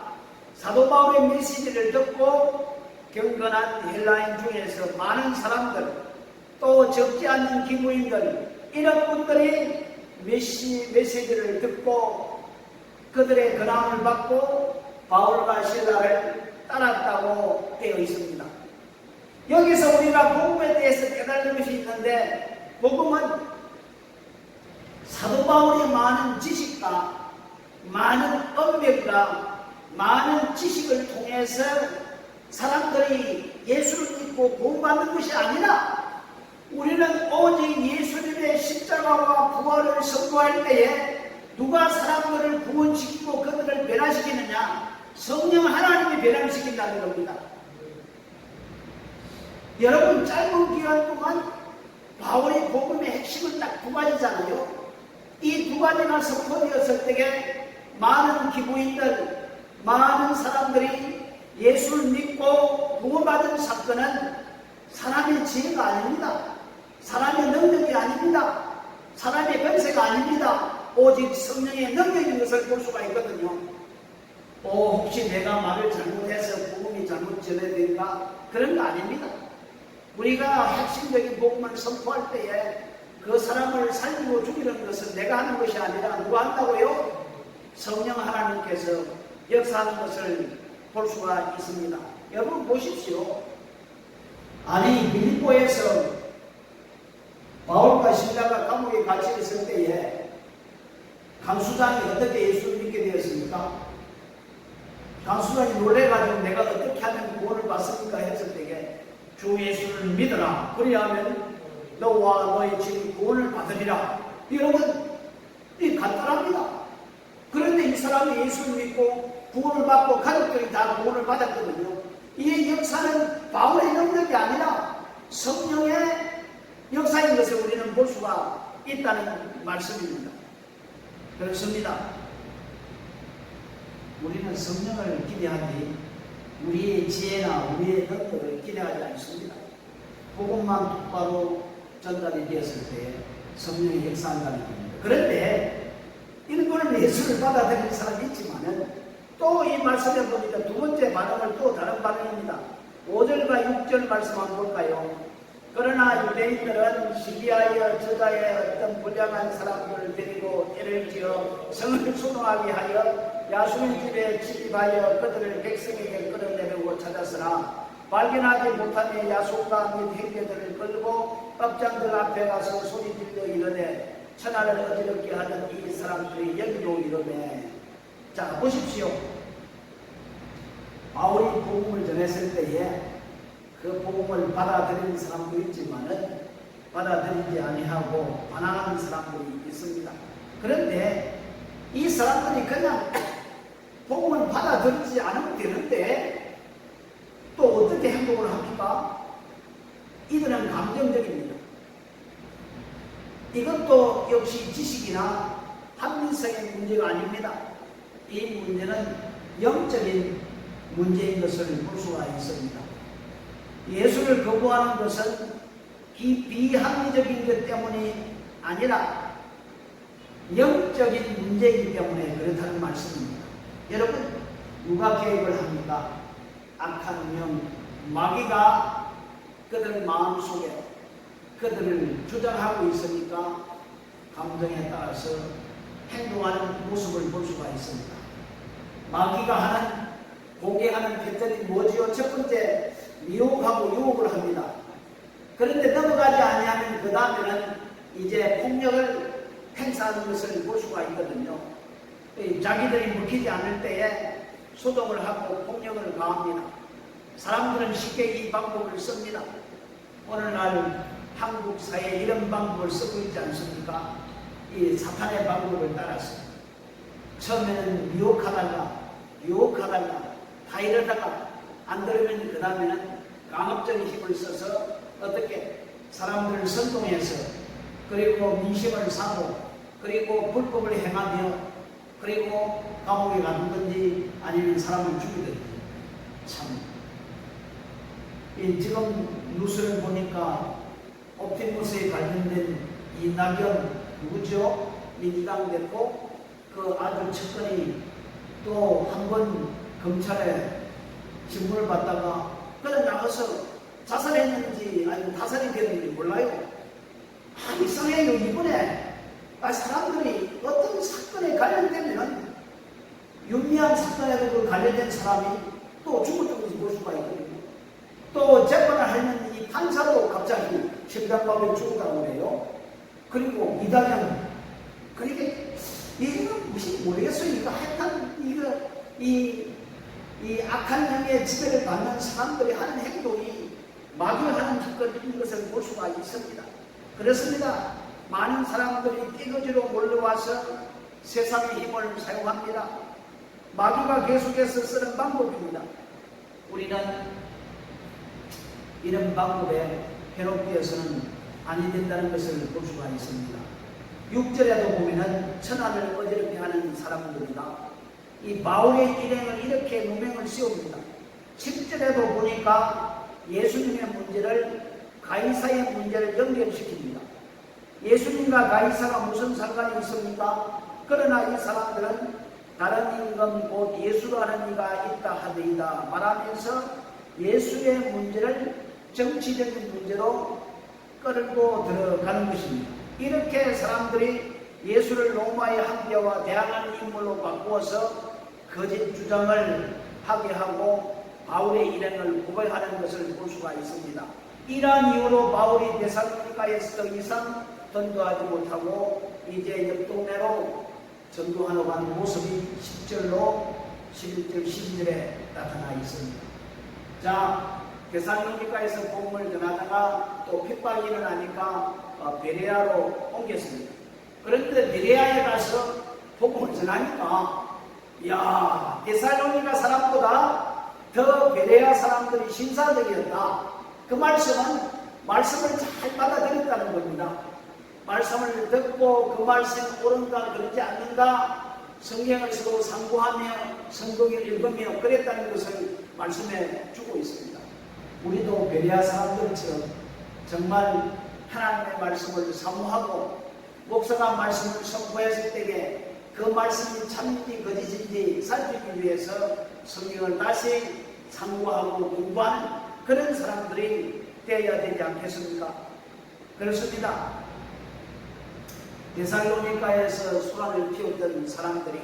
사도 바울의 메시지를 듣고 경건한 헬라인 중에서 많은 사람들, 또 적지 않는 기부인들, 이런 분들이 메시지를 듣고 그들의 권함을 받고 바울과 실라를 따랐다고 되어 있습니다. 여기서 우리가 복음에 대해서 깨달는 것이 있는데, 복음은 사도 바울의 많은 지식과 많은 언변과 많은 지식을 통해서 사람들이 예수를 믿고 구원받는 것이 아니라, 우리는 오직 예수님의 십자가와 부활을 선포할 때에 누가 사람들을 구원시키고 그들을 변화시키느냐? 성령 하나님이 변화시킨다는 겁니다. 여러분, 짧은 기간 동안 바울의 복음의 핵심은 딱 두 가지잖아요. 이 두 가지가 선포되었을 때에 많은 기부인들, 많은 사람들이 예수를 믿고 구원받은 사건은 사람의 지혜가 아닙니다. 사람의 능력이 아닙니다. 사람의 권세가 아닙니다. 오직 성령의 능력인 것을 볼 수가 있거든요. 혹시 내가 말을 잘못해서 복음이 잘못 전해진가? 그런 거 아닙니다. 우리가 핵심적인 복음을 선포할 때에 그 사람을 살리고 죽이는 것은 내가 하는 것이 아니라 누가 한다고요? 성령 하나님께서 역사하는 것을 볼 수가 있습니다. 여러분 보십시오. 아니, 빌립보에서 바울과 실라가 감옥에 갇혀 있을 때에 간수장이 어떻게 예수를 믿게 되었습니까? 간수장이 놀래가지고 내가 어떻게 하면 구원을 받습니까? 했을 때에 주 예수를 믿어라. 그리하면 너와 너의 집이 구원을 받으리라. 이러면 간단합니다. 그런데 이 사람이 예수를 믿고 구원을 받고 가족들이 다 구원을 받았거든요. 이 역사는 바울의 능력이 아니라 성령의 역사인 것을 우리는 볼 수가 있다는 말씀입니다. 그렇습니다. 우리는 성령을 기대하지 우리의 지혜나 우리의 능력을 기대하지 않습니다. 그것만 똑바로 전달이 되었을 때 성령이 역사한다는 겁니다. 그런데 일본은 예수를 받아들이는 사람이 있지만은 또 이 말씀에 보니까 두 번째 반응은 또 다른 반응입니다. 5절과 6절 말씀 한번 볼까요? 그러나 유대인들은 시기하여 저자의 어떤 불량한 사람들을 데리고 애를 지어 성을 순응하게 하여 야수의 집에 침입하여 그들을 백성에게 끌어내려고 찾았으나 발견하지 못하며 야손과 및 형제들을 끌고 법장들 앞에 가서 소리 질러 이르되 천하를 어지럽게 하던 이 사람들이 여기로 이르매. 자, 보십시오. 바울이 복음을 전했을 때에 그 복음을 받아들이는 사람도 있지만은 받아들이지 아니하고 반항하는 사람들이 있습니다. 그런데 이 사람들이 그냥 복음을 받아들이지 않으면 되는데 또 어떻게 행동을 합니까? 이들은 감정적입니다. 이것도 역시 지식이나 합리성의 문제가 아닙니다. 이 문제는 영적인 문제인 것을 볼 수가 있습니다. 예수를 거부하는 것은 비합리적인 것 때문이 아니라 영적인 문제이기 때문에 그렇다는 말씀입니다. 여러분, 누가 계획을 합니까? 악한 영, 마귀가 그들 마음속에 그들을 주장하고 있으니까 감정에 따라서 행동하는 모습을 볼 수가 있습니다. 마귀가 하는 공개하는 패턴이 뭐지요? 첫 번째, 미혹하고 유혹을 합니다. 그런데 넘어가지 아니하면 그 다음에는 이제 폭력을 행사하는 것을 볼 수가 있거든요. 자기들이 먹히지 않을 때에 소동을 하고 폭력을 가합니다. 사람들은 쉽게 이 방법을 씁니다. 오늘날 한국 사회에 이런 방법을 쓰고 있지 않습니까? 이 사탄의 방법을 따라서 처음에는 유혹하다가 다 이러다가 안 들으면 그 다음에는 강압적인 힘을 써서 어떻게 사람들을 선동해서 그리고 민심을 사고 그리고 불법을 행하며 그리고 감옥에 가두든지 아니면 사람을 죽이든지. 참 지금 뉴스를 보니까 옵티머스에 관련된 이낙연 누구죠? 민주당 대표 그 아주 측근이 또 한 번 검찰에 질문을 받다가 그래 나가서 자살했는지 아니면 타살이 됐는지 몰라요. 이상해요. 이번에 사람들이 어떤 사건에 관련되면 윤미향 사건에도 그 관련된 사람이 또 죽었던 것을 볼 수가 있거든요. 또 재판을 하는 이 판사도 갑자기 심장마비로 죽었다고 그래요. 그리고 이다경, 그러니까 이거 무슨 모르겠어요. 이거 하여튼 이 악한 영의 지배를 받는 사람들이 하는 행동이 마귀하는 짓거리인 것을 볼 수가 있습니다. 그렇습니다. 많은 사람들이 띠거지로 몰려와서 세상의 힘을 사용합니다. 마귀가 계속해서 쓰는 방법입니다. 우리는 이런 방법에 해롭게해서는 아니 된다는 것을 볼 수가 있습니다. 6절에도 보면은 천하를 어지럽게 하는 사람들이다. 이 바울의 일행을 이렇게 무명을 씌웁니다. 10절에도 보니까 예수님의 문제를 가이사의 문제를 연결시킵니다. 예수님과 가이사가 무슨 상관이 있습니까? 그러나 이 사람들은 다른 임금 곧 예수라는 이가 있다 하되이다 말하면서 예수의 문제를 정치적인 문제로 끌고 들어가는 것입니다. 이렇게 사람들이 예수를 로마의 황제와 대항하는 인물로 바꾸어서 거짓 주장을 하게 하고 바울의 일행을 고발하는 것을 볼 수가 있습니다. 이러한 이유로 바울이 데살로니가에서 더 이상 전도하지 못하고 이제 옆 동네로 전도하러 가는 모습이 10절로 11절, 12절에 나타나 있습니다. 자, 데살로니가에서 복음을 전하다가 또 핍박이 일어나니까 베레아로 옮겼습니다. 그런데 베레아에 가서 복음을 전하니까 야, 데살로니가 사람보다 더 베레아 사람들이 신사적이었다. 그 말씀은 말씀을 잘 받아들였다는 겁니다. 말씀을 듣고 그 말씀이 옳은가 그러지 않는가 성경을 서로 상고하며 성경을 읽으며 그랬다는 것을 말씀해 주고 있습니다. 우리도 베레아 사람들처럼 정말 하나님의 말씀을 사모하고 목사가 말씀을 선포했을 때에 그 말씀이 참인지 거짓인지 살피기 위해서 성경을 다시 상고하고 공부하는 그런 사람들이 되어야 되지 않겠습니까? 그렇습니다. 데살로니가에서 수란을 피웠던 사람들이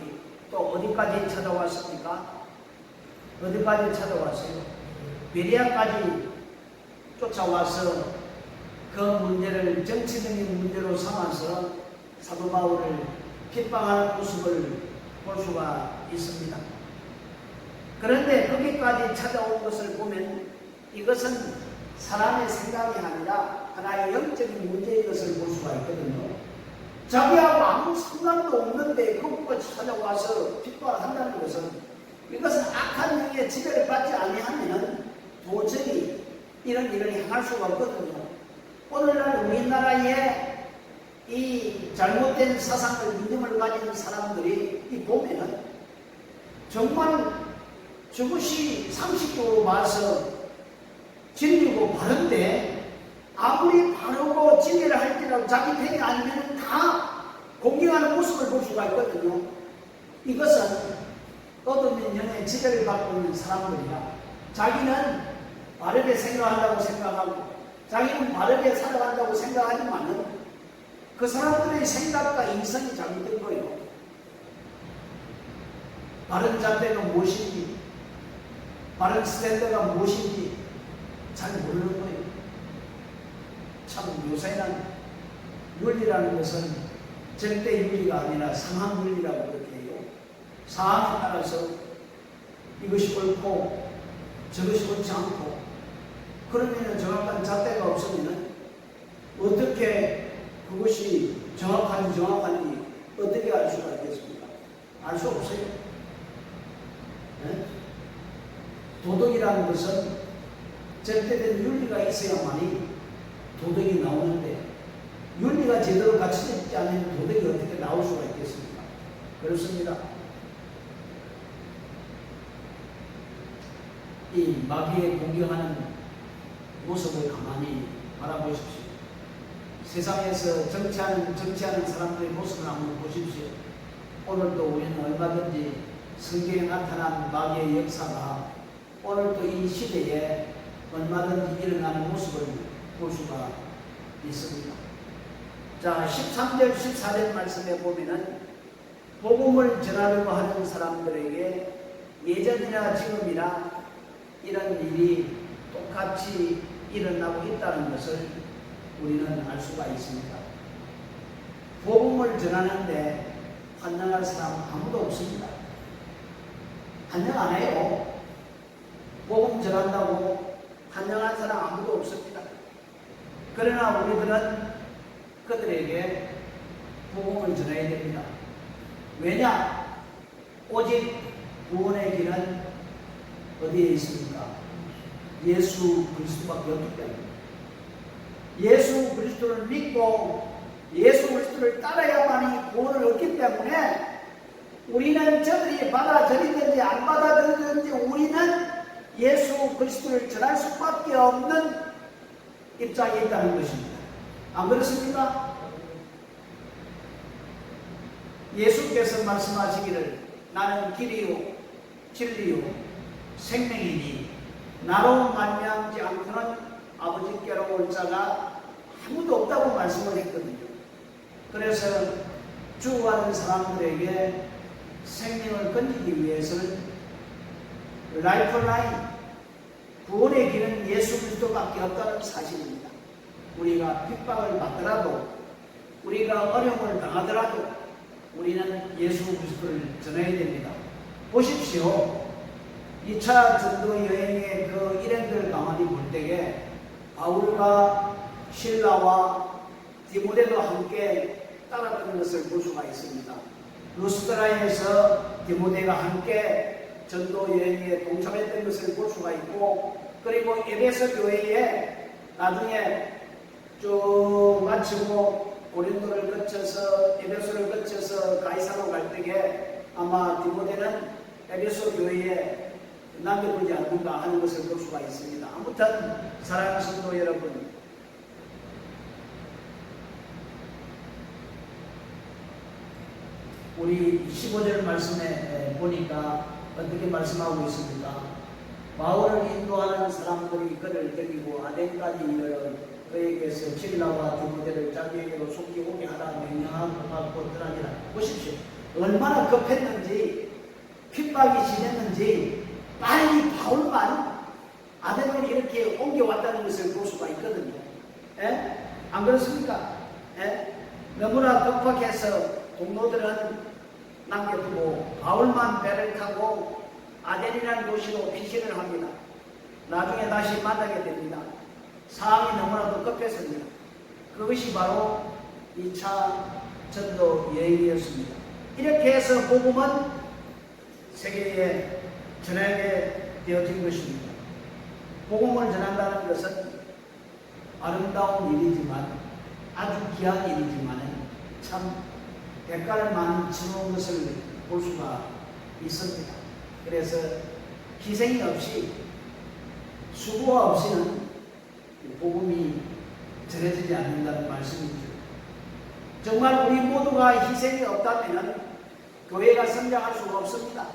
또 어디까지 찾아왔습니까? 어디까지 찾아왔어요? 베레아까지 쫓아와서 그 문제를 정치적인 문제로 삼아서 사도 바울을 핍박하는 모습을 볼 수가 있습니다. 그런데 거기까지 찾아온 것을 보면 이것은 사람의 생각이 아니라 하나의 영적인 문제인 것을 볼 수가 있거든요. 자기하고 아무 상관도 없는데 그것까지 찾아와서 핍박을 한다는 것은 이것은 악한 영의 지배를 받지 아니하면 도저히 이런 일을 행할 수가 없거든요. 오늘날 우리나라에 이 잘못된 사상을 믿음을 가진 사람들이 보면은 정말 저것이 상식적으로 봐서 진리고 바른데 아무리 바르고 진리를 할지라도 자기 편이 아니면 다 공경하는 모습을 볼 수가 있거든요. 이것은 어둠인 영의 지배를 받고 있는 사람들이야. 자기는 바르게 생각한다고 생각하고 자기는 바르게 살아간다고 생각하지만은 그 사람들의 생각과 인성이 잘못된 거예요. 바른 잣대가 무엇인지 바른 스탠드가 무엇인지 잘 모르는 거예요. 참 요새는 윤리라는 것은 절대 윤리가 아니라 상황 윤리라고 그렇게 해요. 상황에 따라서 이것이 옳고 저것이 옳지 않고 그러면 정확한 잣대가 없으면 어떻게 그것이 정확한지 어떻게 알 수가 있겠습니까? 알 수 없어요. 네? 도덕이라는 것은 절대된 윤리가 있어야만이 도덕이 나오는데 윤리가 제대로 갖춰져 있지 않으면 도덕이 어떻게 나올 수가 있겠습니까? 그렇습니다. 이 마귀에 공경하는 모습을 가만히 바라보십시오. 세상에서 정치하는 사람들의 모습을 한번 보십시오. 오늘도 우리는 얼마든지 성경에 나타난 마귀의 역사가 오늘도 이 시대에 얼마든지 일어나는 모습을 볼 수가 있습니다. 자, 13절, 14절 말씀에 보면은 복음을 전하려고 하는 사람들에게 예전이나 지금이나 이런 일이 똑같이 일어나고 있다는 것을 우리는 알 수가 있습니다. 복음을 전하는데 환영할 사람 아무도 없습니다. 환영 안 해요. 복음 전한다고 환영한 사람 아무도 없습니다. 그러나 우리들은 그들에게 복음을 전해야 됩니다. 왜냐? 오직 구원의 길은 어디에 있습니까? 예수 그리스도밖에 없기 때문에. 예수 그리스도를 믿고 예수 그리스도를 따라야만이 구원을 얻기 때문에 우리는 저들이 받아들이든지 안 받아들이든지 우리는 예수 그리스도를 전할 수밖에 없는 입장에 있다는 것입니다. 안 그렇습니까? 예수께서 말씀하시기를 나는 길이요 진리요 생명이니 나로 말미암지 않고는 아버지께로 올 자가 아무도 없다고 말씀을 했거든요. 그래서 죽어가는 사람들에게 생명을 건지기 위해서는 라이프라인 구원의 길은 예수 그리스도밖에 없다는 사실입니다. 우리가 핍박을 받더라도 우리가 어려움을 당하더라도 우리는 예수 그리스도를 전해야 됩니다. 보십시오. 2차 전도 여행의 그 일행들 가만히 볼 때에 바울과 실라와 디모데도 함께 따라가는 것을 볼 수가 있습니다. 루스드라에서 디모데가 함께 전도 여행에 동참했던 것을 볼 수가 있고, 그리고 에베소 교회에 나중에 쭉 마치고 고린도를 거쳐서 에베소를 거쳐서 가이사로 갈 때에 아마 디모데는 에베소 교회에 남겨두지 않는가 하는 것을 볼 수가 있습니다. 아무튼 사랑하는 성도 여러분, 우리 15절 말씀에 보니까 어떻게 말씀하고 있습니까? 바울을 인도하는 사람들이 그를 데리고 아덴까지 이르러 그에게서 실라와 디모데를 자기에게로 속히 오게 하라 명령하고 받고 떠나니라. 보십시오. 얼마나 급했는지 핍박이 심했는지 빨리 바울만 아덴으로 이렇게 옮겨왔다는 것을 볼 수가 있거든요. 에? 안 그렇습니까? 에? 너무나 급박해서 동료들은 남겨두고 바울만 배를 타고 아덴이라는 도시로 피신을 합니다. 나중에 다시 만나게 됩니다. 상황이 너무나도 급했습니다. 그것이 바로 2차 전도 여행이었습니다. 이렇게 해서 복음은 세계에 전하게 되어진 것입니다. 복음을 전한다는 것은 아름다운 일이지만 아주 귀한 일이지만 참 대가를 많이 치는 것을 볼 수가 있습니다. 그래서 희생이 없이 수고가 없이는 복음이 전해지지 않는다는 말씀이죠. 정말 우리 모두가 희생이 없다면 교회가 성장할 수가 없습니다.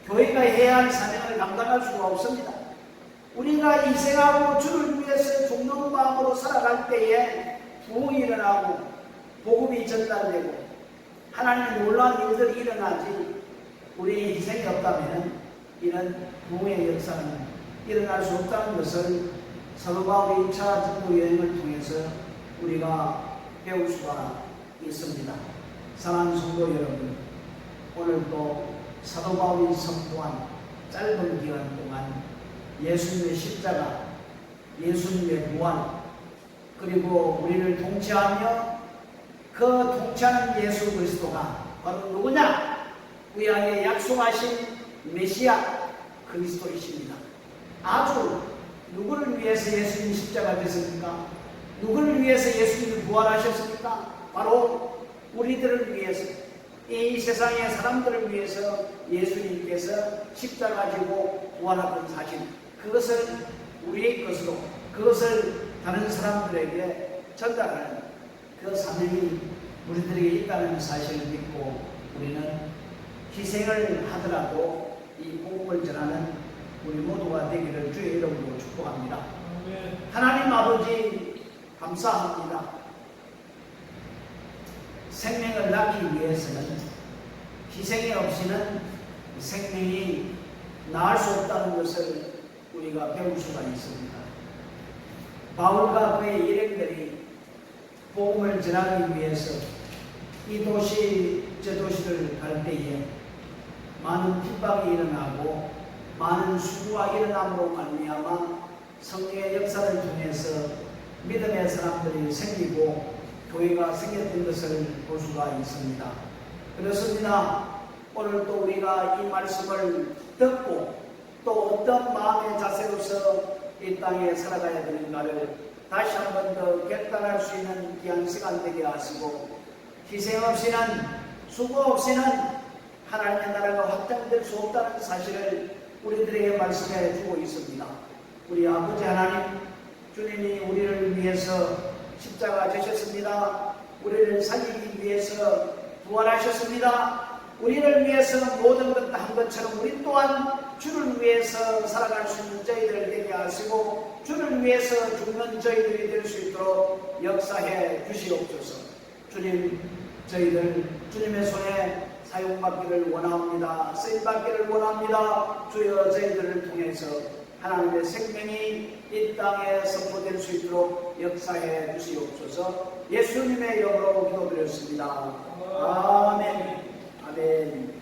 교회가 해야 할 사명을 감당할 수가 없습니다. 우리가 희생하고 주를 위해서 죽는 마음으로 살아갈 때에 부흥이 일어나고 복음이 전달되고 하나님의 놀라운 일들이 일어나지, 우리의 희생이 없다면 이런 부흥의 역사는 일어날 수 없다는 것을 사도 바울의 2차 전도 여행을 통해서 우리가 배울 수가 있습니다. 사랑하는 성도 여러분, 오늘도 사도 바울이 선포한 짧은 기간 동안 예수님의 십자가, 예수님의 부활, 그리고 우리를 통치하며 그 통치하는 예수 그리스도가 바로 누구냐? 구약에 약속하신 메시아 그리스도이십니다. 아주 누구를 위해서 예수님이 십자가 되셨습니까? 누구를 위해서 예수님이 부활하셨습니까? 바로 우리들을 위해서, 이 세상의 사람들을 위해서 예수님께서 십자가 지고 부활하던 사실, 그것을 우리의 것으로, 그것을 다른 사람들에게 전달하는 그 사명이 우리들에게 있다는 사실을 믿고 우리는 희생을 하더라도 이 복음을 전하는 우리 모두가 되기를 주의 이름으로 축복합니다. 아멘. 하나님 아버지 감사합니다. 생명을 낳기 위해서는 희생이 없이는 생명이 나을 수 없다는 것을 우리가 배울 수가 있습니다. 바울과 그의 일행들이 복음을 전하기 위해서 이 도시 저 도시를 갈 때에 많은 핍박이 일어나고 많은 수고가 일어남으로 말미암아 성령의 역사를 통해서 믿음의 사람들이 생기고 교회가 생겼던 것을 볼 수가 있습니다. 그렇습니다. 오늘 또 우리가 이 말씀을 듣고 또 어떤 마음의 자세로서 이 땅에 살아가야 되는가를 다시 한 번 더 결단할 수 있는 귀한 시간 되게 하시고 희생 없이는 수고 없이는 하나님의 나라가 확장될 수 없다는 사실을 우리들에게 말씀해 주고 있습니다. 우리 아버지 하나님, 주님이 우리를 위해서 십자가 지셨습니다. 우리를 살리기 위해서 부활하셨습니다. 우리를 위해서 모든 것 다 한 것처럼 우리 또한 주를 위해서 살아갈 수 있는 저희들을 되게 하시고 주를 위해서 죽는 저희들이 될 수 있도록 역사해 주시옵소서. 주님, 저희들 주님의 손에 사용받기를 원합니다. 쓰임받기를 원합니다. 주여 저희들을 통해서 하나님의 생명이 이 땅에 선포될 수 있도록 역사해 주시옵소서. 예수님의 이름으로 기도드렸습니다. 아멘. 아멘.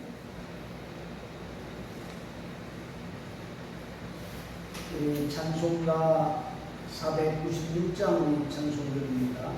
우리 찬송가 496장 찬송들입니다.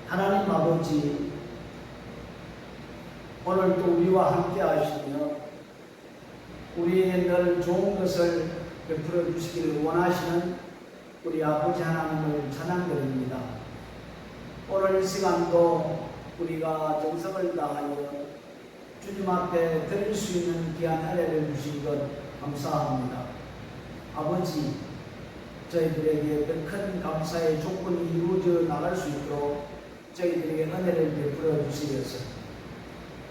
하나님 아버지, 오늘 또 우리와 함께 하시며 우리에게 늘 좋은 것을 베풀어 주시기를 원하시는 우리 아버지 하나님을 찬양드립니다. 오늘 이 시간도 우리가 정성을 다하여 주님 앞에 드릴 수 있는 귀한 은혜를 주신 것 감사합니다. 아버지, 저희들에게 더 큰 감사의 조건이 이루어져 나갈 수 있도록 저희들에게 은혜를 베풀어 주시옵소서.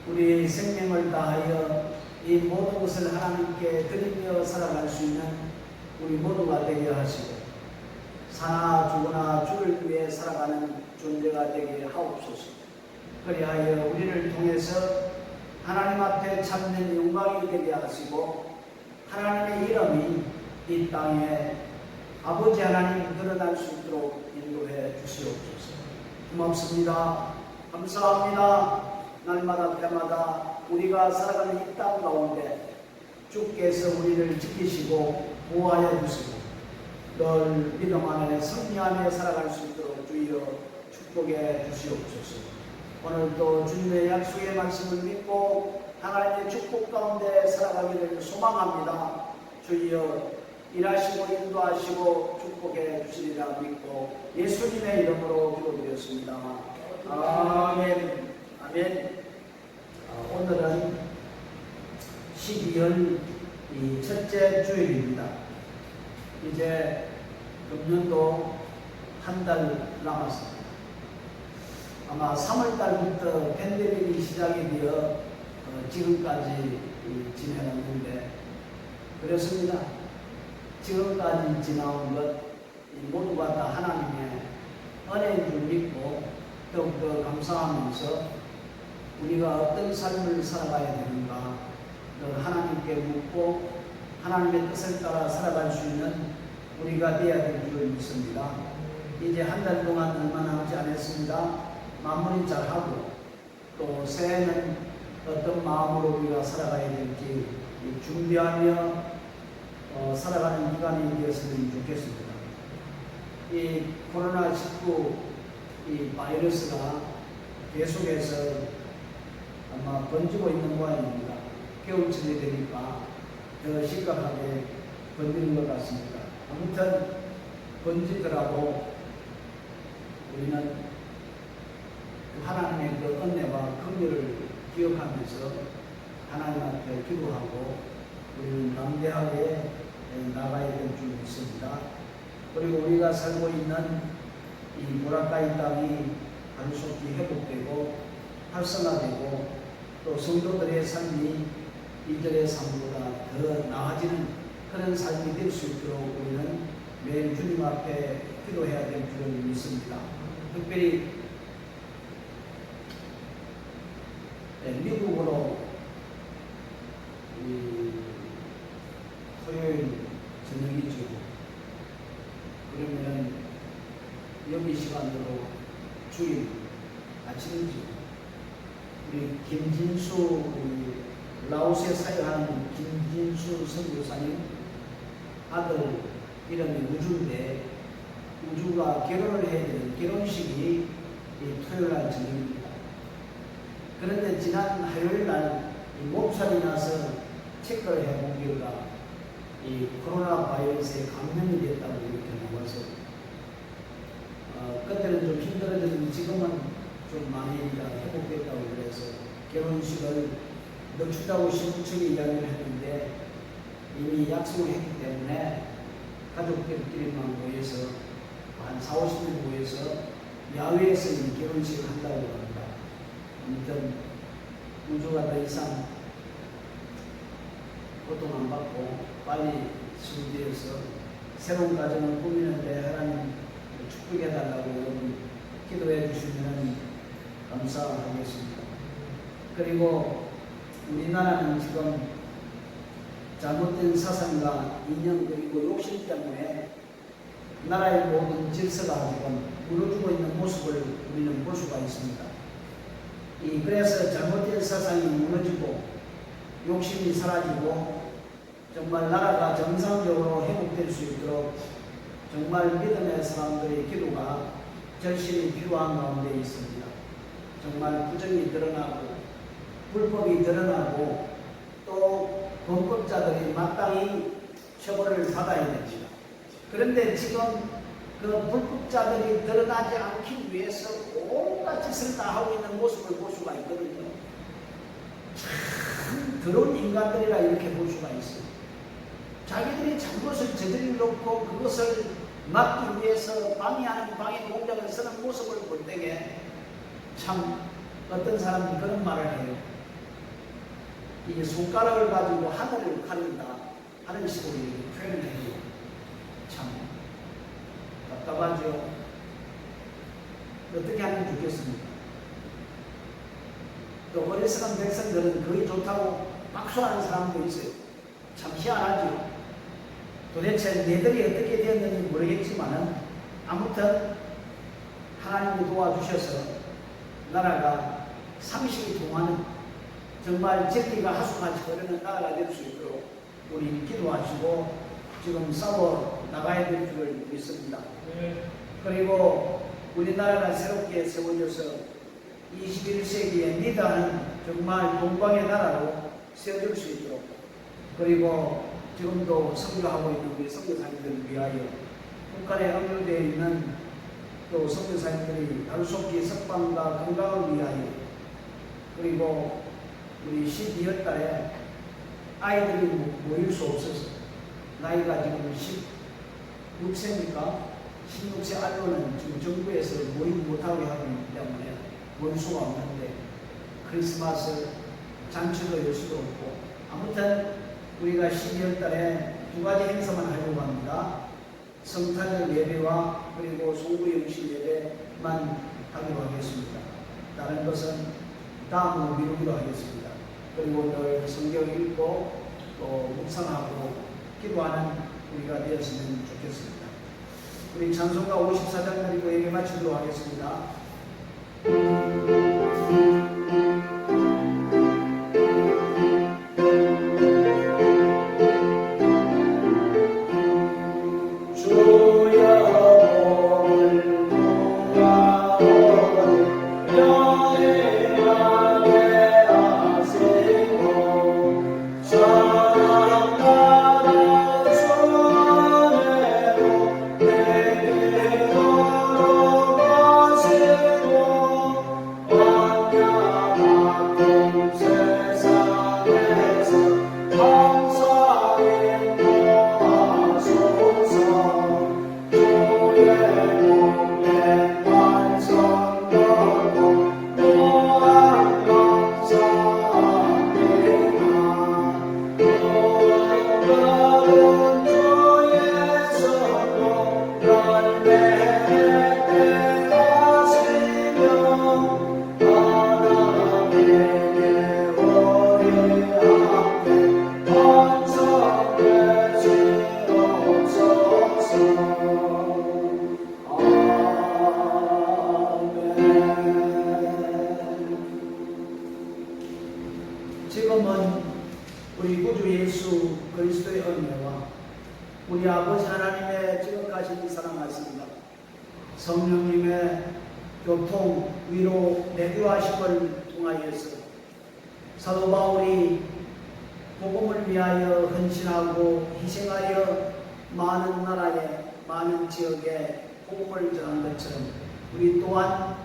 우리의 생명을 다하여 이 모든 것을 하나님께 드리며 살아갈 수 있는 우리 모두가 되게 하시고 사나 죽으나 주를 위해 살아가는 존재가 되게 하옵소서. 그리하여 우리를 통해서 하나님 앞에 참된 영광이 되게 하시고 하나님의 이름이 이 땅에 아버지 하나님 드러날 수 있도록 인도해 주시옵소서. 고맙습니다. 감사합니다. 날마다 때마다 우리가 살아가는 이 땅 가운데 주께서 우리를 지키시고 보호하여 주시고 늘 믿음 안에 승리하며 살아갈 수 있도록 주여 축복해 주시옵소서. 오늘도 주님의 약속의 말씀을 믿고 하나님의 축복 가운데 살아가기를 소망합니다. 주여 일하시고 인도하시고 축복해 주시리라 믿고 예수님의 이름으로 기도드렸습니다. 아멘. 아멘. 오늘은 12월 첫째 주일입니다. 이제 금년도 한 달 남았습니다. 아마 3월달부터 팬데믹이 시작이 되어 지금까지 지내왔는데 그렇습니다. 지금까지 지나온 것 모두가 다 하나님의 은혜인 줄 믿고 더욱더 감사하면서 우리가 어떤 삶을 살아가야 되는가 늘 하나님께 묻고 하나님의 뜻을 따라 살아갈 수 있는 우리가 되어야 될 줄 믿습니다. 이제 한 달 동안 얼마 남지 않았습니다. 마무리 잘하고 또 새해는 어떤 마음으로 우리가 살아가야 될지 준비하며 살아가는 기간이 되었으면 좋겠습니다. 이 코로나19 이 바이러스가 계속해서 아마 번지고 있는 모양입니다. 겨울철이 되니까 더 심각하게 번지는 것 같습니다. 아무튼 번지더라도 우리는 하나님의 그 은혜와 긍휼을 기억하면서 하나님 앞에 기도하고 우리는 담대하게 나가야 될 줄 믿습니다. 그리고 우리가 살고 있는 이 모라카이 땅이 간속히 회복되고 활성화되고 또 성도들의 삶이 이들의 삶보다 더 나아지는 그런 삶이 될 수 있도록 우리는 매일 주님 앞에 기도해야 될 줄 믿습니다. 특별히 미국으로 토요일 저녁이죠. 그러면 여기 시간으로 주일 아침이죠. 우리 김진수 라오스에 사역하는 김진수 선교사님 아들 이름이 우주인데 우주가 결혼을 해야 되는 결혼식이 토요일 날 저녁입니다. 그런데 지난 화요일 날 몸살이 나서 체크를 해본 결과 이 코로나 바이러스에 감염이 됐다고 이렇게 나와서 그때는 좀 힘들어졌는데 지금은 좀 많이 회복됐다고 그래서 결혼식을 늦춘다고 신부측이 이야기를 했는데 이미 약속을 했기 때문에 가족들끼리만 모여서 한 40-50명 모여서 야외에서 이 결혼식을 한다고 합니다. 아무튼 우주가 더 이상 고통 안 받고 빨리 준비해서 새로운 가정을 꾸미는데 하나님 축복해달라고 여러분 기도해 주시면 감사하겠습니다. 그리고 우리나라는 지금 잘못된 사상과 이념 그리고 욕심 때문에 나라의 모든 질서가 지금 무너지고 있는 모습을 우리는 볼 수가 있습니다. 그래서 잘못된 사상이 무너지고 욕심이 사라지고 정말 나라가 정상적으로 회복될 수 있도록 정말 믿음의 사람들의 기도가 절실히 필요한 가운데 있습니다. 정말 부정이 드러나고 불법이 드러나고 또 범법자들이 마땅히 처벌을 받아야 됩니다. 그런데 지금 그 불법자들이 드러나지 않기 위해서 온갖 짓을 다 하고 있는 모습을 볼 수가 있거든요. 참 더러운 인간들이라 이렇게 볼 수가 있어요. 자기들이 잘못을 저지르 놓고 그것을 막기 위해서 방해하는 방해 공작을 쓰는 모습을 볼 때에 참 어떤 사람이 그런 말을 해요. 이 손가락을 가지고 하늘을 가린다 하는 식으로 표현을 해요. 참 답답하죠. 어떻게 하면 좋겠습니까? 어리석은 백성들은 거의 좋다고 박수하는 사람도 있어요. 참 희한하죠. 도대체 얘들이 어떻게 되었는지 모르겠지만은 아무튼 하나님이 도와주셔서 나라가 30일 동안은 정말 진리가 하수같이 흐르는 나라가 될 수 있도록 우리 기도하시고 지금 싸워 나가야 될 줄을 믿습니다. 그리고 우리나라가 새롭게 세워져서 21세기에 리더하는 정말 동방의 나라로 세워질 수 있도록, 그리고 지금도 선교하고 있는 우리 선교사님들을 위하여 북한에 억류되어 있는 또 선교사님들이 가루속기 석방과 건강을 위하여, 그리고 우리 12월 달에 아이들이 모일 수 없어서 나이가 지금 16세입니까? 16세 알로는 지금 정부에서 모이지 못하게 하고 있기 때문에 모일 수가 없는데 크리스마스 잔치도 열 수도 없고, 아무튼 우리가 12월 달에 두 가지 행사만 하려고 합니다. 성탄절 예배와 그리고 송구영신 예배만 하기로 하겠습니다. 다른 것은 다음으로 미루기로 하겠습니다. 그리고 늘 성경 읽고 또 묵상하고 기도하는 우리가 되었으면 좋겠습니다. 우리 찬송가 54장 드리고 예배 마치도록 하겠습니다. 지금은 우리 구주 예수 그리스도의 은혜와 우리 아버지 하나님의 지금까지 사랑하심과 성령님의 교통, 위로, 내교하심을 통하여서 사도 바울이 복음을 위하여 헌신하고 희생하여 많은 나라에, 많은 지역에 복음을 전한 것처럼 우리 또한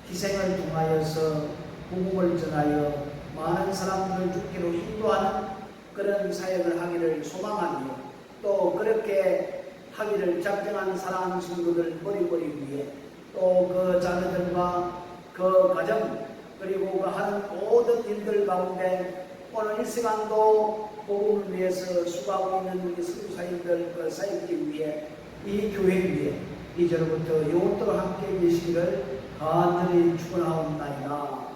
희생을 통하여서 복음을 전하여 많은 사람들을 죽기로 인도하는 그런 사역을 하기를 소망하며, 또 그렇게 하기를 작정한 사랑하는 성도들 머리머리 위에 또 그 자녀들과 그 가정 그리고 그 하는 모든 일들 가운데 오늘 이 시간도 복음을 위해서 수고하고 있는 우리 선교사님들 그 사역들 위해, 이 교회 위에 이제로부터 영원토록 함께 계시기를 간절히 축원하옵나이다.